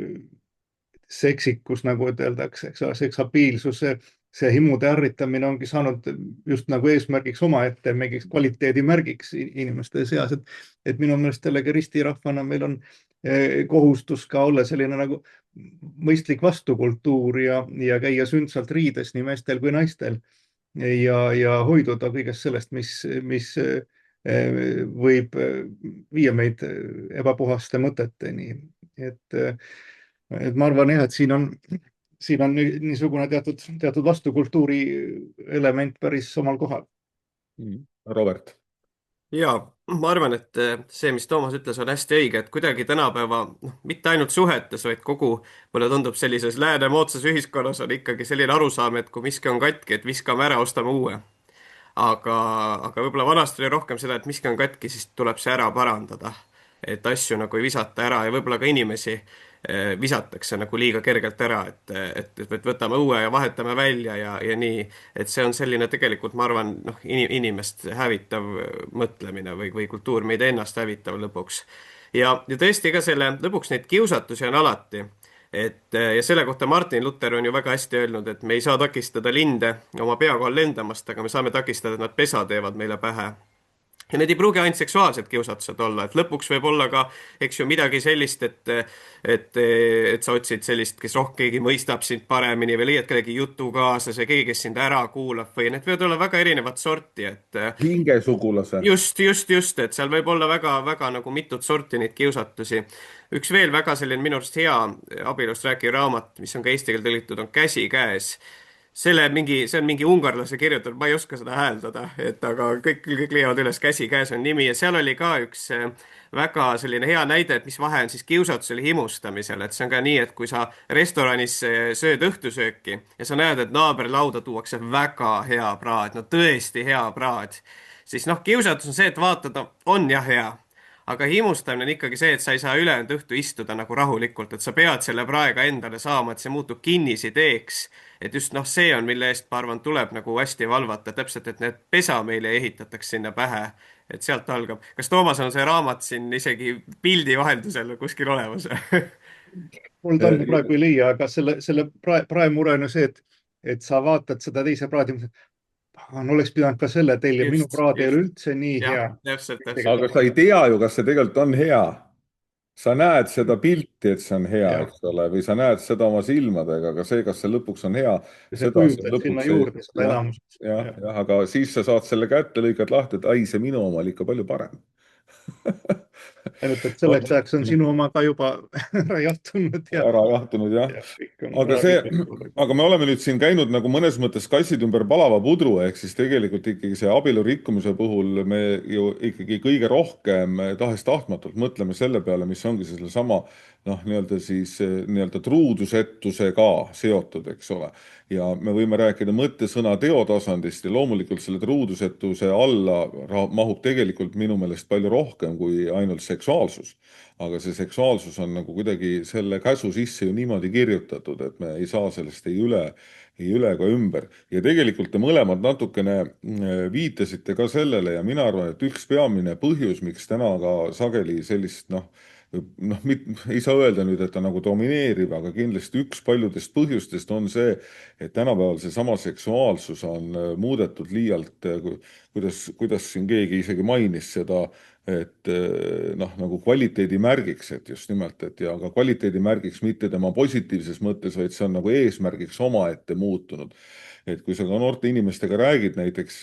seksikus, nagu öeldakse, eks ole, seksapiilsus, see himude ärritamine ongi saanud just nagu eesmärgiks omaette mingiks kvaliteedimärgiks inimeste seas, et minu meelest jällegi ristirahvana meil on kohustus ka olla selline nagu mõistlik vastukultuur ja käia sündsalt riides nii meestel kui naistel ja hoiduda kõigest sellest, mis võib viia meid ebapuhaste mõteteni. Et ma arvan jah, et siin on niisugune teatud vastukultuuri element päris omal kohal. Robert. Ja ma arvan, et see, mis Toomas ütles, on hästi õige, et kuidagi tänapäeva, mitte ainult suhetes, vaid kogu, mulle tundub sellises lääne moodsas ühiskonnas on ikkagi selline arusaam, et kui miski on katki, et viskame ära, ostame uue. Aga võib-olla vanasti oli rohkem seda, et miski on katki, siis tuleb see ära parandada. Et asju nagu ei visata ära ja võib-olla ka inimesi visatakse nagu liiga kergelt ära, et võtame uue ja vahetame välja ja nii. Et see on selline tegelikult, ma arvan, inimest hävitav mõtlemine või kultuur meid ennast hävitav lõpuks. Ja tõesti ka selle lõpuks neid kiusatusi on alati. Ja selle kohta Martin Luther on ju väga hästi öelnud, et me ei saa takistada linde oma pea kohal lendamast, aga me saame takistada, et nad pesa teevad meile pähe. Ja need ei pruugi ainult seksuaalsed kiusatused olla, et lõpuks võib olla ka, eks ju, midagi sellist, et sa otsid sellist, kes keegi mõistab sind paremini või leiad kellegi jutukaaslase, keegi, kes sind ära kuulab või need võivad olla väga erinevat sorti, et hingesugulase. Just, et seal võib olla väga nagu mitut sorti neid kiusatusi. Üks veel väga selline minu arust hea abielust rääkiv raamat, mis on ka eesti keelde tõlgitud, on Käsikäes. See on mingi ungarlase kirjutatud, ma ei oska seda hääldada, aga kõik leiavad üles, Käsikäes on nimi ja seal oli ka üks väga selline hea näide, et mis vahe on siis kiusatusel ja himustamisel, et see on ka nii, et kui sa restoranis sööd õhtusööki ja sa näed, et naaberlauda tuuakse väga hea praad, no tõesti hea praad, siis kiusatus on see, et vaatad, on jah hea. Aga himustamine on ikkagi see, et sa ei saa ülejäänud õhtu istuda nagu rahulikult, et sa pead selle praega endale saama, et see muutub kinnisideeks. Et just see on, mille eest, ma arvan, tuleb nagu hästi valvata, täpselt, et need pesa meile ehitatakse sinna pähe, et sealt algab. Kas Toomas on see raamat siin isegi pildi vaheldusel kuskil olemas? Mul ta praegu ei leia, aga selle praemure on ju see, et sa vaatad seda teise praadi, oleks pidanud ka selle teil ja minu praad ei ole üldse nii hea. Aga sa ei tea ju, kas see tegelikult on hea. Sa näed seda pilti, et see on hea, eks ole, või sa näed seda oma silmadega, aga see, kas see lõpuks on hea. See kujutad sinna juurde seda enamusest. Jah, aga siis sa saad selle kätte, lõikad lahti, et ai, see minu oma oli ikka palju parem. Ainult, et selleks ajaks on sinu oma ka juba ära jahtunud. Ära jahtunud, jah. Aga me oleme nüüd siin käinud nagu mõnes mõttes kassid ümber palava pudru, ehk siis tegelikult ikkagi see abielu rikkumise puhul me ju ikkagi kõige rohkem tahes-tahtmatult mõtleme selle peale, mis ongi selle sama noh, nii-öelda siis nii-öelda truudusetusega seotud, eks ole. ja me võime rääkida mõtte, sõna, teo tasandist ja loomulikult selle truudusetuse alla mahub tegelikult minu meelest palju rohkem kui ainult seksuaalsus. aga see seksuaalsus on nagu kuidagi selle käsu sisse ju niimoodi kirjutatud, et me ei saa sellest ei üle ega ümber. ja tegelikult te mõlemad natukene viitasite ka sellele ja mina arvan, et üks peamine põhjus, miks täna ka sageli sellist ei saa öelda nüüd, et ta nagu domineerib, aga kindlasti üks paljudest põhjustest on see, et tänapäeval seesama seksuaalsus on muudetud liialt, kuidas siin keegi isegi mainis seda, et nagu kvaliteedimärgiks, et just nimelt, et ja ka kvaliteedimärgiks mitte tema positiivses mõttes, vaid see on nagu eesmärgiks omaette muutunud. et kui sa ka noorte inimestega räägid näiteks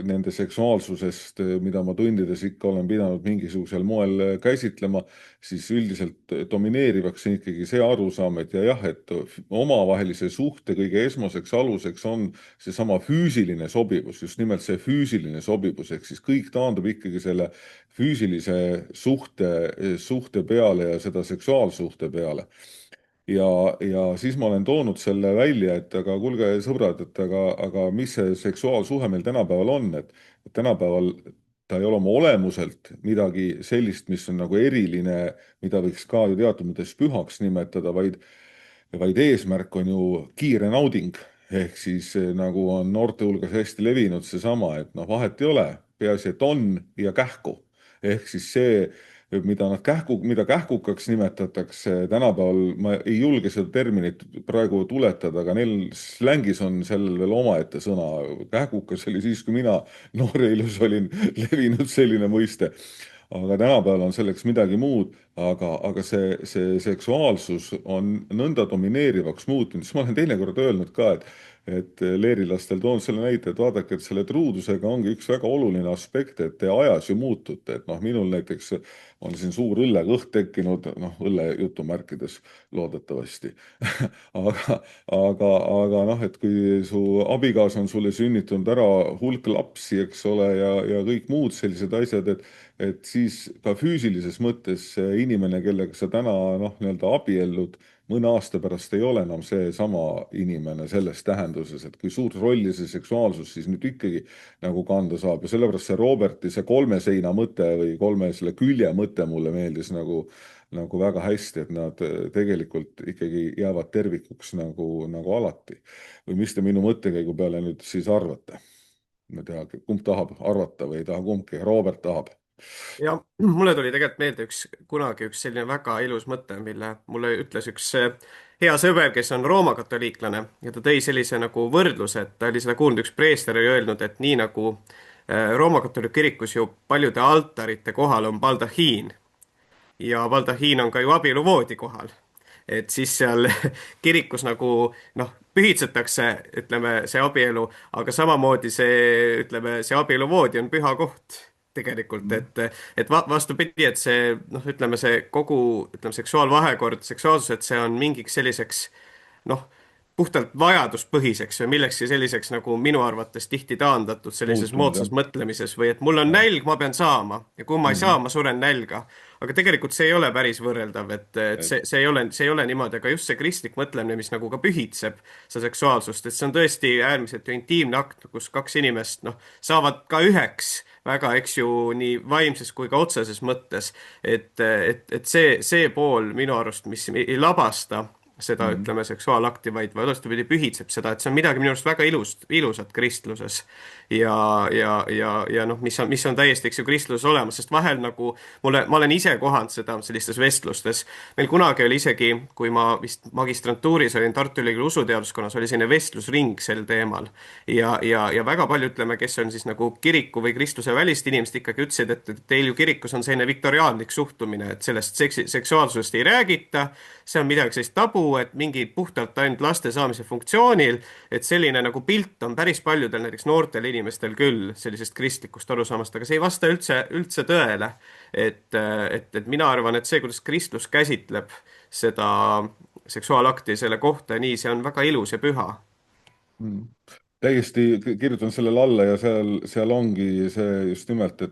nende seksuaalsusest, mida ma tundides ikka olen pidanud mingisugusel moel käsitlema, siis üldiselt domineerivaks on ikkagi see arusaam, et jah, et omavahelise suhte kõige esmaseks aluseks on seesama füüsiline sobivus, just nimelt see füüsiline sobivus, ehk siis kõik taandub ikkagi selle füüsilise suhte peale ja seda seksuaalsuhte peale. ja siis ma olen toonud selle välja, et aga kuulge, sõbrad, et aga mis see seksuaalsuhe meil tänapäeval on, et tänapäeval ta ei ole oma olemuselt midagi sellist, mis on nagu eriline, mida võiks ka ju teatud mõttes pühaks nimetada, vaid eesmärk on ju kiire nauding. ehk siis nagu on noorte hulgas hästi levinud seesama, et noh, vahet ei ole, peaasi, et on ja kähku. ehk siis see, mida kähkukaks nimetatakse tänapäeval, ma ei julge seda terminit praegu tuletada, aga neil slängis on sellel veel omaette sõna. Kähkukas oli siis, kui mina noor ja ilus olin, levinud selline mõiste. aga tänapäeval on selleks midagi muud, aga see seksuaalsus on nõnda domineerivaks muutunud, siis ma olen teinekord öelnud ka, et leerilastel toon selle näite, et vaadake, et selle truudusega ongi üks väga oluline aspekt, et te ajas ju muutute, et noh, minul näiteks on siin suur õllekõht tekkinud, noh, õlle jutumärkides loodetavasti aga noh, et kui su abikaasa on sulle sünnitanud ära hulk lapsi, eks ole, ja kõik muud sellised asjad, et siis ka füüsilises mõttes see inimene, kellega sa täna noh, nii-öelda abiellud, mõne aasta pärast ei ole enam seesama inimene selles tähenduses, et kui suurt rolli see seksuaalsus siis nüüd ikkagi nagu kanda saab ja sellepärast see Roberti see kolme seina mõte või kolme selle külje mõte mulle meeldis nagu väga hästi, et nad tegelikult ikkagi jäävad tervikuks nagu alati. või mis te minu mõttekäigu peale nüüd siis arvate? ma ei tea, kumb tahab arvata või ei taha kumbki, Robert tahab. ja mulle tuli tegelikult meelde kunagi üks selline väga ilus mõte, mille mulle ütles üks hea sõber, kes on Rooma katoliiklane ja ta tõi sellise nagu võrdluse, et ta oli seda kuulnud, üks preester oli öelnud, et nii nagu Rooma katoliku kirikus ju paljude altarite kohal on baldahiin ja baldahiin on ka ju abieluvoodi kohal. et siis seal kirikus nagu noh, pühitsetakse, ütleme, see abielu, aga samamoodi see, ütleme, see abieluvoodi on püha koht tegelikult, et vastupidi, et see noh, ütleme see kogu, ütleme, seksuaalvahekord, seksuaalsus, et see on mingiks selliseks noh, puhtalt vajaduspõhiseks või millekski selliseks nagu minu arvates tihti taandatud sellises moodsas mõtlemises või et mul on nälg, ma pean saama ja kui ma ei saa, ma suren nälga. aga tegelikult see ei ole päris võrreldav, et see ei ole niimoodi, aga just see kristlik mõtlemine, mis nagu ka pühitseb seda seksuaalsust, et see on tõesti äärmiselt ju intiimne akt, kus kaks inimest noh, saavad ka üheks väga, eks ju, nii vaimses kui ka otseses mõttes, et see pool minu arust, mis ei labasta seda, ütleme, seksuaalakti, vaid vastupidi pühitseb seda, et see on midagi minu arust väga ilusat kristluses ja noh, mis on täiesti, eks ju, kristluses olemas, sest vahel nagu ma olen ise kohanud seda sellistes vestlustes. Meil kunagi oli isegi, kui ma vist magistrantuuris olin Tartu Ülikooli usuteaduskonnas, oli selline vestlusring sel teemal ja väga palju, ütleme, kes on siis nagu kiriku või kristluse välist inimesed ikkagi ütlesid, et teil ju kirikus on selline viktoriaanlik suhtumine, et sellest seksuaalsusest ei räägita, see on midagi sellist tabu, et mingi puhtalt ainult laste saamise funktsioonil, et selline nagu pilt on päris paljudel näiteks noortel inimestel küll sellisest kristlikust arusaamast, aga see ei vasta üldse tõele. Et mina arvan, et see, kuidas kristlus käsitleb seda seksuaalakti selle kohta, nii see on väga ilus ja püha. täiesti kirjutan sellele alla ja seal ongi see just nimelt,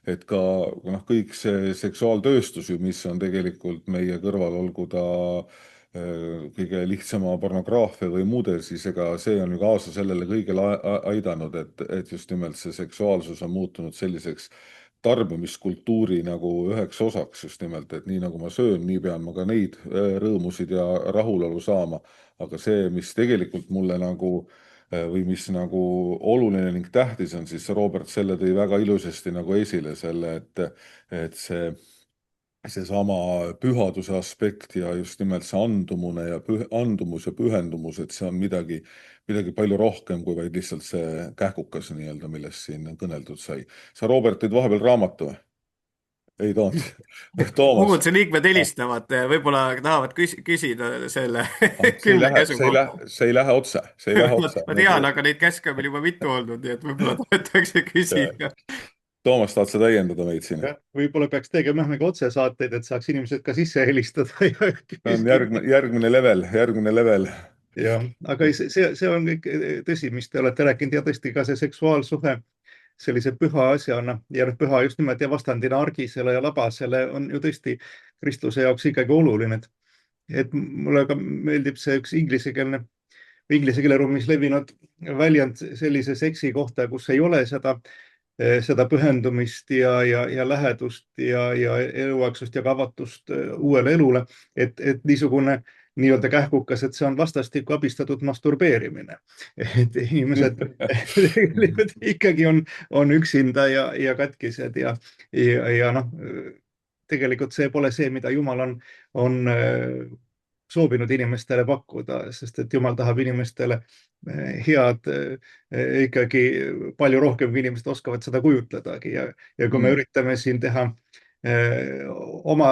et ka noh, kõik see seksuaaltööstus ju, mis on tegelikult meie kõrval, olgu ta kõige lihtsama pornograafia või muude, siis ega see on ju kaasa sellele kõigele aidanud, et just nimelt see seksuaalsus on muutunud selliseks tarbimiskultuuri nagu üheks osaks just nimelt, et nii nagu ma söön, nii pean ma ka neid rõõmusid ja rahulolu saama. Aga see, mis tegelikult mulle nagu või mis nagu oluline ning tähtis on, siis Robert selle tõi väga ilusasti nagu esile selle, et seesama pühaduse aspekt ja just nimelt see andumune ja andumus ja pühendumus, et see on midagi palju rohkem kui vaid lihtsalt see kähkukas nii-öelda, millest siin kõneldud sai. Sa, Robert, tõid vahepeal raamatu või? Ei toonud. Toomas. Koguduse liikmed helistavad, võib-olla tahavad küsida selle See ei 10 lähe, käsu kohta. see ei lähe otse, see ei lähe otse. Ma tean, aga neid käske on meil juba mitu olnud, nii et võib-olla tahetakse küsida. Toomas, tahad sa täiendada meid siin? Võib-olla peaks tegema ka otsesaateid, et saaks inimesed ka sisse helistada. See on järgmine level. Ja, aga see on kõik tõsi, mis te olete rääkinud ja tõesti ka see seksuaalsuhe sellise püha asjana ja püha just nimelt ja vastandina argisele ja labasele on ju tõesti Kristuse jaoks ikkagi oluline. Et mulle ka meeldib see üks inglise keele ruumis levinud väljend sellise seksi kohta, kus ei ole seda pühendumist ja lähedust ja eluaegsust ja kavatust uuele elule, et niisugune nii-öelda kähkukas, et see on vastastikku abistatud masturbeerimine. Et inimesed tegelikult ikkagi on üksinda ja katkised ja noh, tegelikult see pole see, mida Jumal on soovinud inimestele pakkuda, sest et Jumal tahab inimestele head ikkagi palju rohkem, kui inimesed oskavad seda kujutledagi ja kui me üritame siin teha oma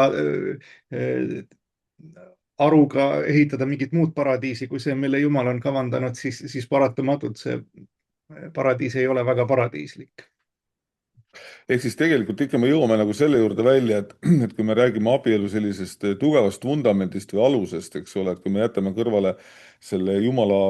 aruga ehitada mingit muud paradiisi, kui see, mille Jumal on kavandanud, siis paratamatult see paradiis ei ole väga paradiislik. Ehk siis tegelikult ikka me jõuame nagu selle juurde välja, et kui me räägime abielu sellisest tugevast vundamendist või alusest, eks ole, et kui me jätame kõrvale selle Jumala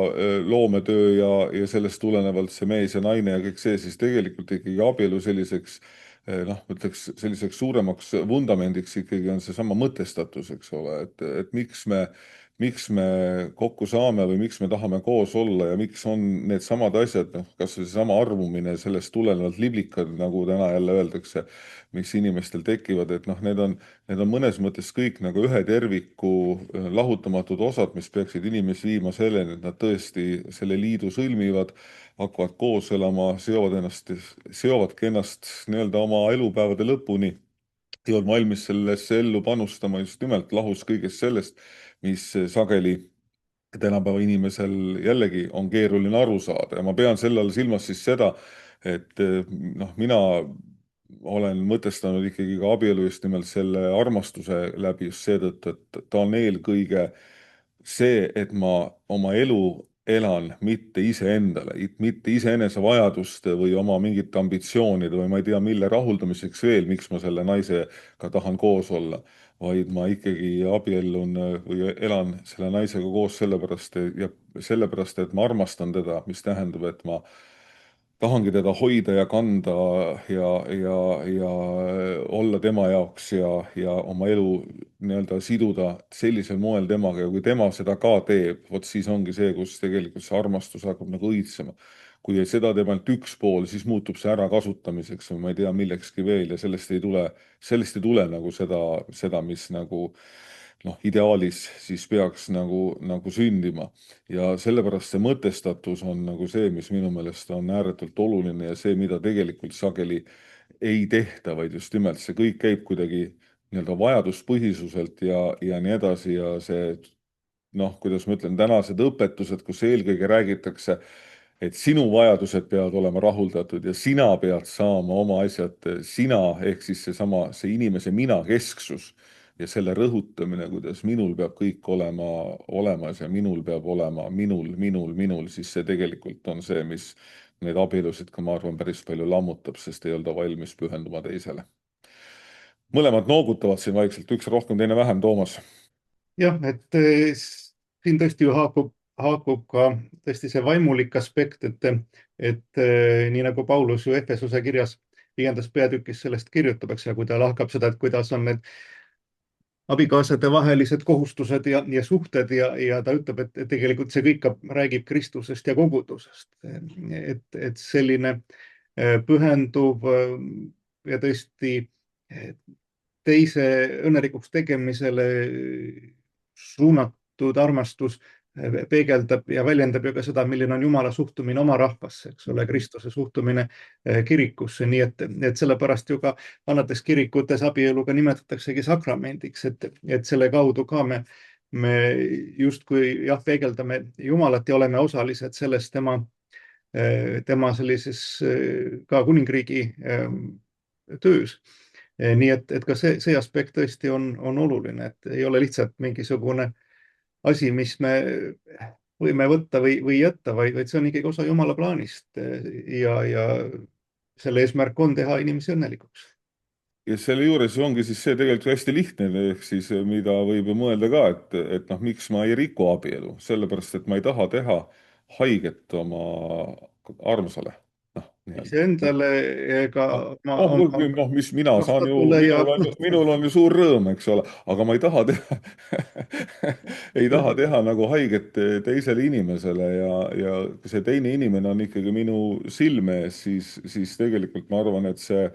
loometöö ja sellest tulenevalt see mees ja naine ja kõik see, siis tegelikult ikkagi abielu selliseks noh, ütleks selliseks suuremaks vundamendiks ikkagi on seesama mõtestatus, eks ole, et miks me kokku saame või miks me tahame koos olla ja miks on needsamad asjad, noh, kas või seesama armumine, sellest tulenevalt liblikad, nagu täna jälle öeldakse, mis inimestel tekivad, et noh, need on mõnes mõttes kõik nagu ühe terviku lahutamatud osad, mis peaksid inimesi viima selleni, et nad tõesti selle liidu sõlmivad, hakkavad koos elama, seovadki ennast nii-öelda oma elupäevade lõpuni ja on valmis sellesse ellu panustama just nimelt lahus kõigest sellest, mis sageli tänapäeva inimesel jällegi on keeruline aru saada ja ma pean selle all silmas siis seda, et noh, mina olen mõtestanud ikkagi ka abielu just nimelt selle armastuse läbi just seetõttu, et ta on eelkõige see, et ma oma elu elan mitte iseendale, mitte iseenese vajaduste või oma mingite ambitsioonide või ma ei tea, mille rahuldamiseks veel, miks ma selle naisega tahan koos olla, vaid ma ikkagi abiellun või elan selle naisega koos sellepärast, et ma armastan teda, mis tähendab, et ma tahangi teda hoida ja kanda ja olla tema jaoks ja oma elu nii-öelda siduda sellisel moel temaga ja kui tema seda ka teeb, vot siis ongi see, kus tegelikult see armastus hakkab nagu õitsema. Kui seda teeb ainult üks pool, siis muutub see ärakasutamiseks või ma ei tea millekski veel ja sellest ei tule nagu seda, mis nagu noh, ideaalis siis peaks nagu sündima. Ja sellepärast see mõtestatus on nagu see, mis minu meelest on ääretult oluline ja see, mida tegelikult sageli ei tehta, vaid just nimelt see kõik käib kuidagi nii-öelda vajaduspõhisuselt ja nii edasi ja see noh, kuidas ma ütlen, tänased õpetused, kus eelkõige räägitakse, et sinu vajadused peavad olema rahuldatud ja sina pead saama oma asjad, sina ehk siis see inimese mina kesksus ja selle rõhutamine, kuidas minul peab kõik olema olemas ja minul peab olema minul, siis see tegelikult on see, mis neid abielusid ka ma arvan päris palju lammutab, sest ei olda valmis pühenduma teisele. Mõlemad noogutavad siin vaikselt, üks rohkem, teine vähem, Toomas. Jah, et siin tõesti ju haakub haakub ka tõesti see vaimulik aspekt, et nii nagu Paulus ju Efesuse kirjas 5. peatükis sellest kirjutab, eks, ja kui ta lahkab seda, et kuidas on need abikaasade vahelised kohustused ja suhted ja ta ütleb, et tegelikult see kõik räägib Kristusest ja kogudusest. Et selline pühenduv ja tõesti teise õnnelikuks tegemisele suunatud armastus peegeldab ja väljendab ju ka seda, milline on Jumala suhtumine oma rahvasse, eks ole, Kristuse suhtumine kirikusse, nii et sellepärast ju ka vanades kirikutes abieluga nimetataksegi sakramendiks, et selle kaudu ka me justkui jah, peegeldame Jumalat ja oleme osalised selles tema sellises ka kuningriigi töös. Nii et ka see aspekt tõesti on oluline, et ei ole lihtsalt mingisugune asi, mis me võime võtta või jätta, vaid see on ikkagi osa Jumala plaanist ja selle eesmärk on teha inimesi õnnelikuks. Ja selle juures ongi siis see tegelikult hästi lihtne, ehk siis mida võib ju mõelda ka, et noh, miks ma ei riku abielu, sellepärast et ma ei taha teha haiget oma armsale. Iseendale ega mis mina saan ju, minul on ju suur rõõm, eks ole, aga ma ei taha teha ei taha teha nagu haiget teisele inimesele ja kui see teine inimene on ikkagi minu silme ees, siis tegelikult ma arvan, et see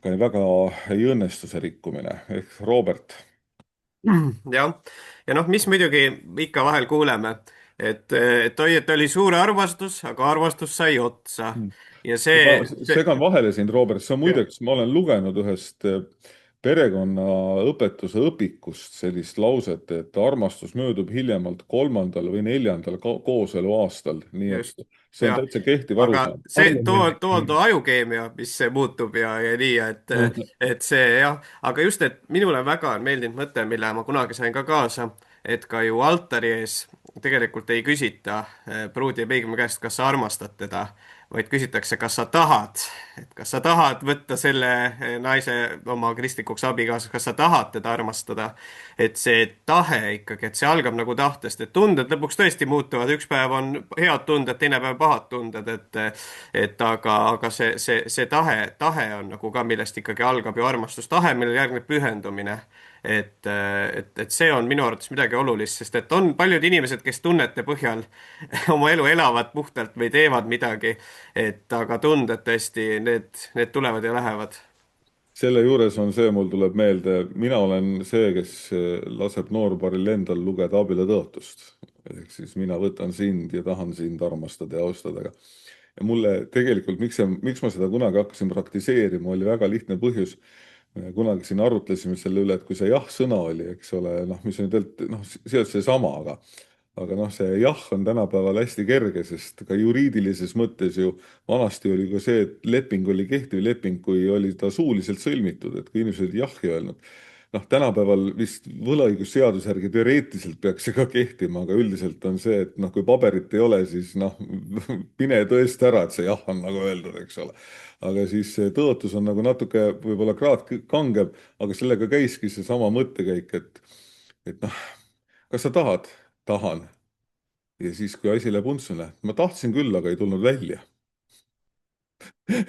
ka väga ei õnnestu, see rikkumine. Ehk Robert. jah, ja noh, mis muidugi ikka vahel kuuleme, et oi, et oli suur armastus, aga armastus sai otsa. Ja segan vahele sind, Robert, see on muideks, ma olen lugenud ühest perekonnaõpetuse õpikust sellist lauset, et armastus möödub hiljemalt 3. või 4. kooseluaastal, nii et see on täitsa kehtiv arusaam. See too ajukeemia, mis muutub ja nii, et see jah, aga just, et minule väga on meeldinud mõte, mille ma kunagi sain ka kaasa, et ka ju altari ees tegelikult ei küsita pruudi ja peigme käest, kas sa armastad teda, vaid küsitakse, kas sa tahad, et kas sa tahad võtta selle naise oma kristlikuks abikaasaks, kas sa tahad teda armastada. Et see tahe ikkagi, et see algab nagu tahtest, et tunded lõpuks tõesti muutuvad, üks päev on head tunded, teine päev pahad tunded, aga see tahe on nagu ka, millest ikkagi algab ju armastus, tahe, millele järgneb pühendumine. Et see on minu arvates midagi olulist, sest et on paljud inimesed, kes tunnete põhjal oma elu elavad puhtalt või teevad midagi, aga tunded tõesti, need tulevad ja lähevad. Selle juures on see, mul tuleb meelde, mina olen see, kes laseb noorparil endal lugeda abieluõetust. Ehk siis mina võtan sind ja tahan sind armastada ja austada. Ja mulle tegelikult, miks ma seda kunagi hakkasin praktiseerima, oli väga lihtne põhjus. Kunagi siin arutlesime selle üle, et kui see jah-sõna oli, eks ole, mis on sealt seesama, aga see jah on tänapäeval hästi kerge, sest ka juriidilises mõttes ju vanasti oli ka see, et leping oli kehtiv leping, kui oli ta suuliselt sõlmitud, et kui inimesed jah ei öelnud. Tänapäeval vist võlaõigusseaduse järgi teoreetiliselt peaks see ka kehtima, aga üldiselt on see, et kui paberit ei ole, siis pine tõesti ära, et see jah on nagu öeldud, eks ole. Aga siis tõotus on nagu natuke võib-olla kraad kangem, aga sellega käiski see sama mõttekäik, et kas sa tahad? Tahan. Ja siis, kui asi läheb untsule, ma tahtsin küll, aga ei tulnud välja.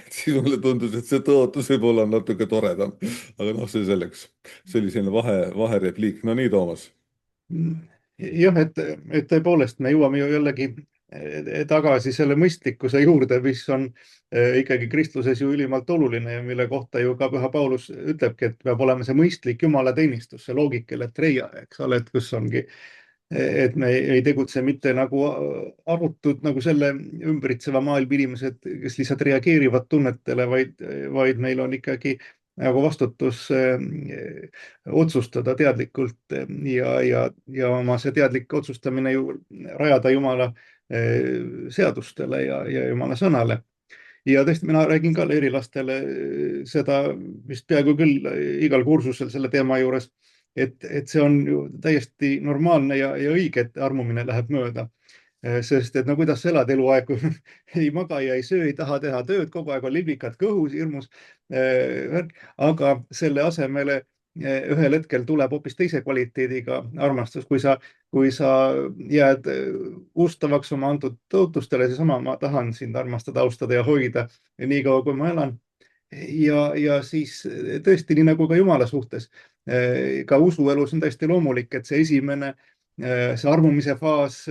Siis mulle tundus, et see tõotus võib olla natuke toredam, aga see selleks. See oli selline vaherepliik. No nii, Toomas. Jah, et tõepoolest me jõuame ju jällegi tagasi selle mõistlikkuse juurde, mis on ikkagi kristluses ju ülimalt oluline ja mille kohta ju ka Püha Paulus ütlebki, et peab olema see mõistlik Jumala teenistus, see loogikale treia, eks ole, et kus ongi, et me ei tegutse mitte nagu arutud nagu selle ümbritseva maailma inimesed, kes lihtsalt reageerivad tunnetele, vaid meil on ikkagi nagu vastutus otsustada teadlikult ja oma see teadlik otsustamine ju rajada Jumala seadustele ja Jumala sõnale. Ja tõesti, mina räägin ka leerilastele seda vist peaaegu küll igal kursusel selle teema juures, et see on ju täiesti normaalne ja õige, et armumine läheb mööda. Sest et kuidas sa elad eluaeg, kui ei maga ja ei söö, ei taha teha tööd, kogu aeg on liblikad kõhus, hirmus. Aga selle asemele ühel hetkel tuleb hoopis teise kvaliteediga armastus, kui sa jääd ustavaks oma antud tõotustele, seesama, ma tahan sind armastada, austada ja hoida nii kaua, kui ma elan. Ja siis tõesti, nii nagu ka Jumala suhtes, ka usuelus on täiesti loomulik, et see esimene, see armumise faas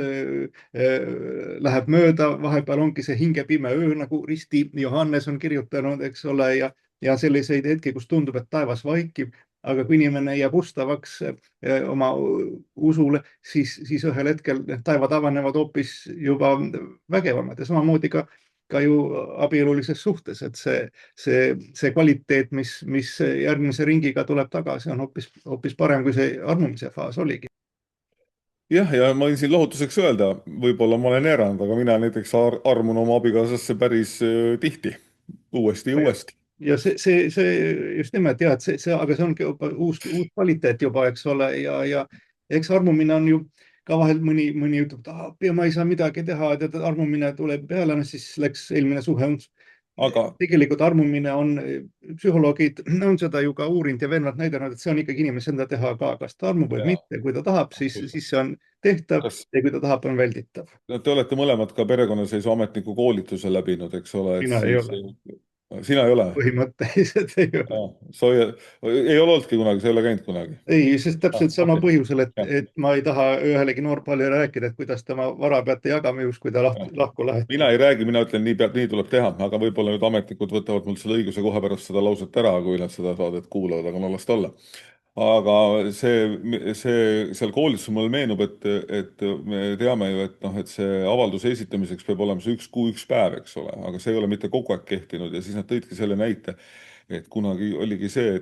läheb mööda, vahepeal ongi see hingepime öö, nagu Risti Johannes on kirjutanud, eks ole, ja selliseid hetki, kus tundub, et taevas vaikib, aga kui inimene jääb ustavaks oma usule, siis ühel hetkel taevad avanevad hoopis juba vägevamad ja samamoodi ka ju abielulises suhtes, et see kvaliteet, mis järgmise ringiga tuleb tagasi, on hoopis parem, kui see armumise faas oligi. jah, ja ma võin siin lohutuseks öelda, võib-olla ma olen erand, aga mina näiteks armun oma abikaasasse päris tihti, uuesti ja uuesti. Ja see just nimelt jah, et aga see ongi uus kvaliteet juba, eks ole, ja eks armumine on ju ka vahel mõni ütleb, et ma ei saa midagi teha, et armumine tuleb peale, siis läks eelmine suhe. Aga tegelikult armumine on, psühholoogid on seda ju ka uurinud ja veenvalt näidanud, et see on ikkagi inimese enda teha ka, kas ta armub või mitte, kui ta tahab, siis see on tehtav ja kui ta tahab, on välditav. no, te olete mõlemad ka perekonnaseisuametniku koolituse läbinud, eks ole, et Mina ei siis ole. sina ei ole? Põhimõtteliselt ei ole. Ei ole olnudki kunagi, sa ei ole käinud kunagi? Ei, sest täpselt sama okei. põhjusel, Jah. et ma ei taha ühelegi noorpallile rääkida, et kuidas tema vara peate jagama, just kui ta lahku läheb. Mina ei räägi, mina ütlen nii tuleb teha, aga võib-olla nüüd ametnikud võtavad mul selle õiguse kohe pärast seda lauset ära, kui nad seda saadet kuulavad, aga no las ta olla. Aga seal koolitusel mulle meenub, et me teame ju, et noh, et see avalduse esitamiseks peab olema see 1 kuu 1 päev, eks ole, aga see ei ole mitte kogu aeg kehtinud ja siis nad tõidki selle näite, et kunagi oligi see,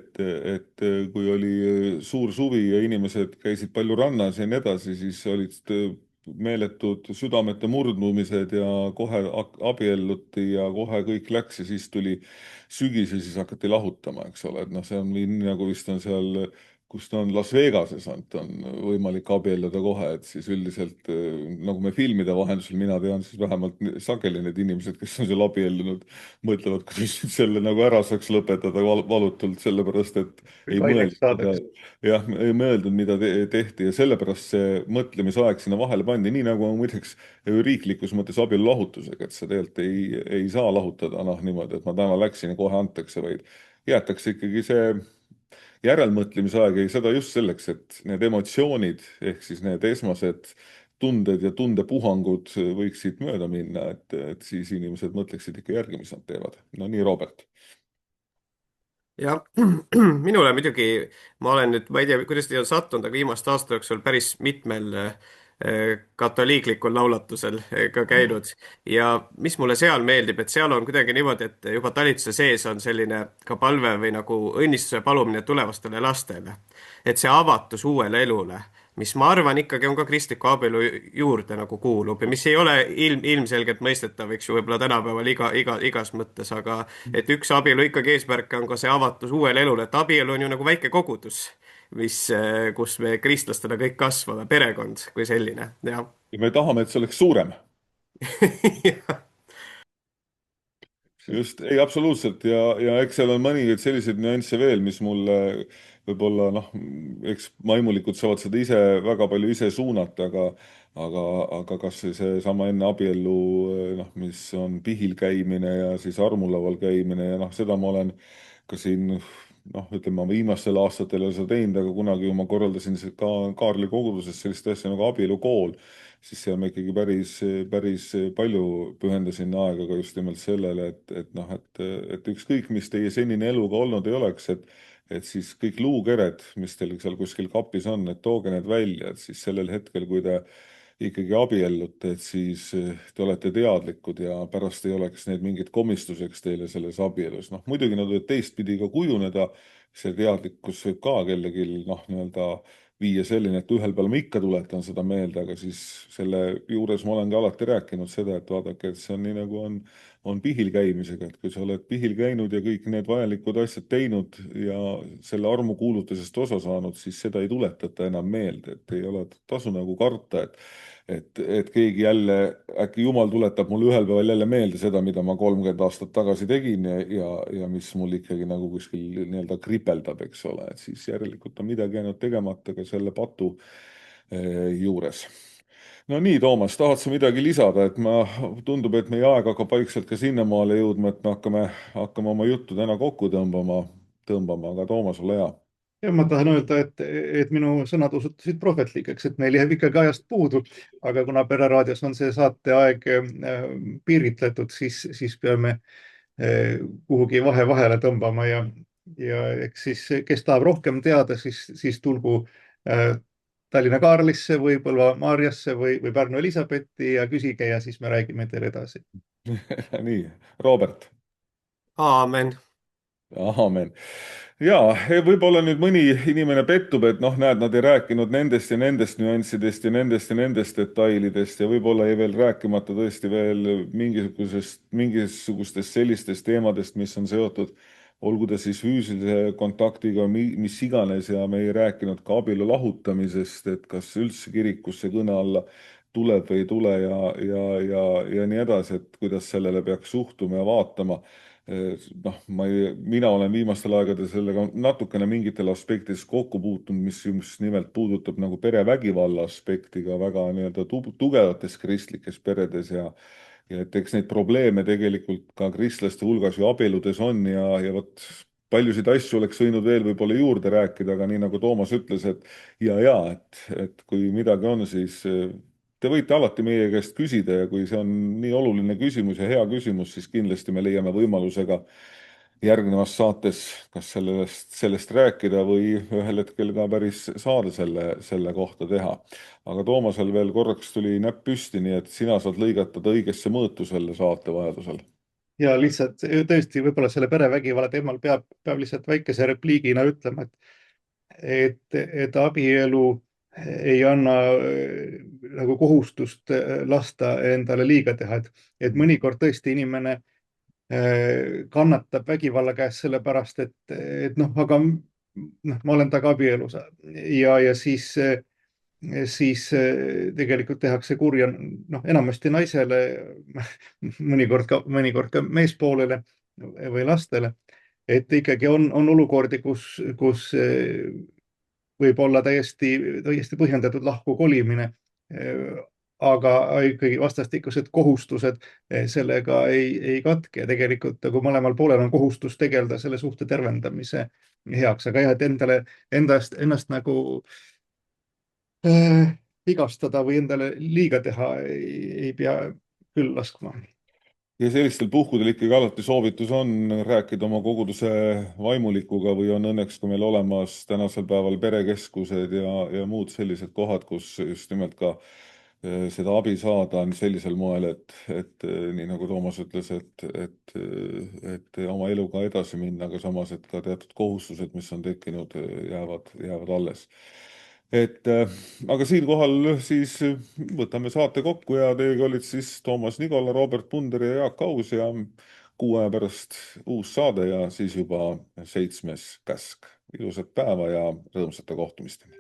et kui oli suur suvi ja inimesed käisid palju rannas ja nii edasi, siis olid meeletud südamete murdmumised ja kohe abielluti ja kohe kõik läks ja siis tuli sügis ja siis hakati lahutama, eks ole, et noh, see on nii nagu vist on seal, kus ta on Las Vegases on võimalik abielluda kohe, et siis üldiselt nagu me filmide vahendusel, mina tean siis vähemalt sageli need inimesed, kes on seal abiellunud, mõtlevad, kuidas selle nagu ära saaks lõpetada valutult, sellepärast et ei mõeldud, jah, ei mõeldud, mida tehti ja sellepärast see mõtlemisaeg sinna vahele pandi, nii nagu muideks riiklikus mõttes abielu lahutusega, et sa tegelikult ei saa lahutada noh niimoodi, et ma täna läksin ja kohe antakse, vaid jäetakse ikkagi see järelmõtlemise aeg ja seda just selleks, et need emotsioonid ehk siis need esmased tunded ja tundepuhangud võiksid mööda minna, et siis inimesed mõtleksid ikka järgi, mis nad teevad. No nii, Robert. Ja minule muidugi, ma olen nüüd, ma ei tea, kuidas teil on sattunud, aga viimaste aasta jooksul päris mitmel katoliiklikul laulatusel ka käinud ja mis mulle seal meeldib, et seal on kuidagi niimoodi, et juba talituse sees on selline ka palve või nagu õnnistuse palumine tulevastele lastele. Et see avatus uuele elule, mis ma arvan ikkagi on ka kristliku abielu juurde nagu kuulub ja mis ei ole ilmselgelt mõistetav, eks ju, võib-olla tänapäeval igas mõttes, aga et üks abielu ikkagi eesmärk on ka see avatus uuele elule, et abielu on ju nagu väike kogudus kus me kristlastena kõik kasvame, perekond kui selline, jah. Ja me tahame, et see oleks suurem. Just, ei absoluutselt ja eks seal on mõningaid selliseid nüansse veel, mis mulle võib-olla noh, eks maimulikud saavad seda ise väga palju ise suunata, aga kas see sama enne abiellu, noh, mis on pihil käimine ja siis armulaval käimine ja noh, seda ma olen ka siin noh, ütleme, ma viimastel aastatel ei ole seda teinud, aga kunagi ma korraldasin ka Kaarli koguduses sellist asja nagu abielukool, siis seal ma ikkagi päris palju pühendasin aega ka just nimelt sellele, et noh, et ükskõik, mis teie senine eluga olnud ei oleks, et siis kõik luukered, mis teil seal kuskil kapis on, et tooge need välja, et siis sellel hetkel, kui te ikkagi abiellute, et siis te olete teadlikud ja pärast ei oleks need mingid komistuseks teile selles abielus. Noh, muidugi nad võivad teistpidi ka kujuneda, see teadlikkus võib ka kellelgi noh, nii-öelda viia selline, et ühel peal ma ikka tuletan seda meelde, aga siis selle juures ma olen ka alati rääkinud seda, et vaadake, et see on nii nagu on on pihil käimisega, et kui sa oled pihil käinud ja kõik need vajalikud asjad teinud ja selle armukuulutusest osa saanud, siis seda ei tuletata enam meelde, et ei ole tasu nagu karta, et keegi jälle, äkki jumal tuletab mulle ühel päeval jälle meelde seda, mida ma 30 aastat tagasi tegin ja mis mul ikkagi nagu kuskil nii-öelda kripeldab, eks ole, et siis järelikult on midagi jäänud tegemata ka selle patu juures. No nii, Toomas, tahad sa midagi lisada, et tundub, et meie aeg hakkab vaikselt ka sinnamaale jõudma, et me hakkame oma juttu täna kokku tõmbama, aga Toomas, ole hea. ja ma tahan öelda, et minu sõnad osutusid prohvetlikeks, et meil jääb ikkagi ajast puudu, aga kuna Pereraadios on see saateaeg piiritletud, siis peame kuhugi vahele tõmbama ja eks siis, kes tahab rohkem teada, siis tulgu Tallinna Kaarlisse või Põlva Maarjasse või Pärnu Elisabethi ja küsige ja siis me räägime teile edasi. Nii, Robert. aamen. Aamen. Jaa, võib-olla nüüd mõni inimene pettub, et noh, näed, nad ei rääkinud nendest ja nendest nüanssidest ja nendest detailidest ja võib-olla jäi veel rääkimata tõesti veel mingisugustest sellistest teemadest, mis on seotud, olgu ta siis füüsilise kontaktiga, mis iganes, ja me ei rääkinud ka abielu lahutamisest, et kas üldse kirikusse kõne alla tuleb või ei tule ja nii edasi, et kuidas sellele peaks suhtuma ja vaatama. Noh, mina olen viimastel aegadel sellega natukene mingitel aspektides kokku puutunud, mis just nimelt puudutab nagu perevägivalla aspekti ka väga nii-öelda tugevates kristlikes peredes ja et eks neid probleeme tegelikult ka kristlaste hulgas ju abieludes on ja vot paljusid asju oleks võinud veel võib-olla juurde rääkida, aga nii nagu Toomas ütles, et et kui midagi on, siis te võite alati meie käest küsida ja kui see on nii oluline küsimus ja hea küsimus, siis kindlasti me leiame võimaluse ka järgnevas saates kas sellest rääkida või ühel hetkel ka päris saade selle kohta teha. Aga Toomasel veel korraks tuli näpp püsti, nii et sina saad lõigatada õigesse mõõtu selle saate vajadusel. Ja lihtsalt tõesti võib-olla selle perevägivalla teemal peab lihtsalt väikese repliigina ütlema, et abielu ei anna nagu kohustust lasta endale liiga teha, et mõnikord tõesti inimene kannatab vägivalla käes sellepärast, et noh, aga noh, ma olen temaga abielus ja siis tegelikult tehakse kurja, noh, enamasti naisele, mõnikord ka meespoolele või lastele, et ikkagi on olukordi, kus võib olla täiesti põhjendatud lahku kolimine, aga ikkagi vastastikused kohustused sellega ei katke. Tegelikult nagu mõlemal poolel on kohustus tegeleda selle suhte tervendamise heaks, aga jah, et ennast nagu vigastada või endale liiga teha ei pea küll laskma. Ja sellistel puhkudel ikkagi alati soovitus on rääkida oma koguduse vaimulikuga või on õnneks ka meil olemas tänasel päeval perekeskused ja muud sellised kohad, kus just nimelt ka seda abi saada on sellisel moel, et nii nagu Toomas ütles, et oma eluga edasi minna, aga samas, et ka teatud kohustused, mis on tekkinud, jäävad alles. Aga siinkohal siis võtame saate kokku ja teiega olid siis Toomas Nikola, Robert Punder ja Jaak Aus ja kuu aja pärast uus saade ja siis juba 7. käsk. Ilusat päeva ja rõõmsate kohtumisteni.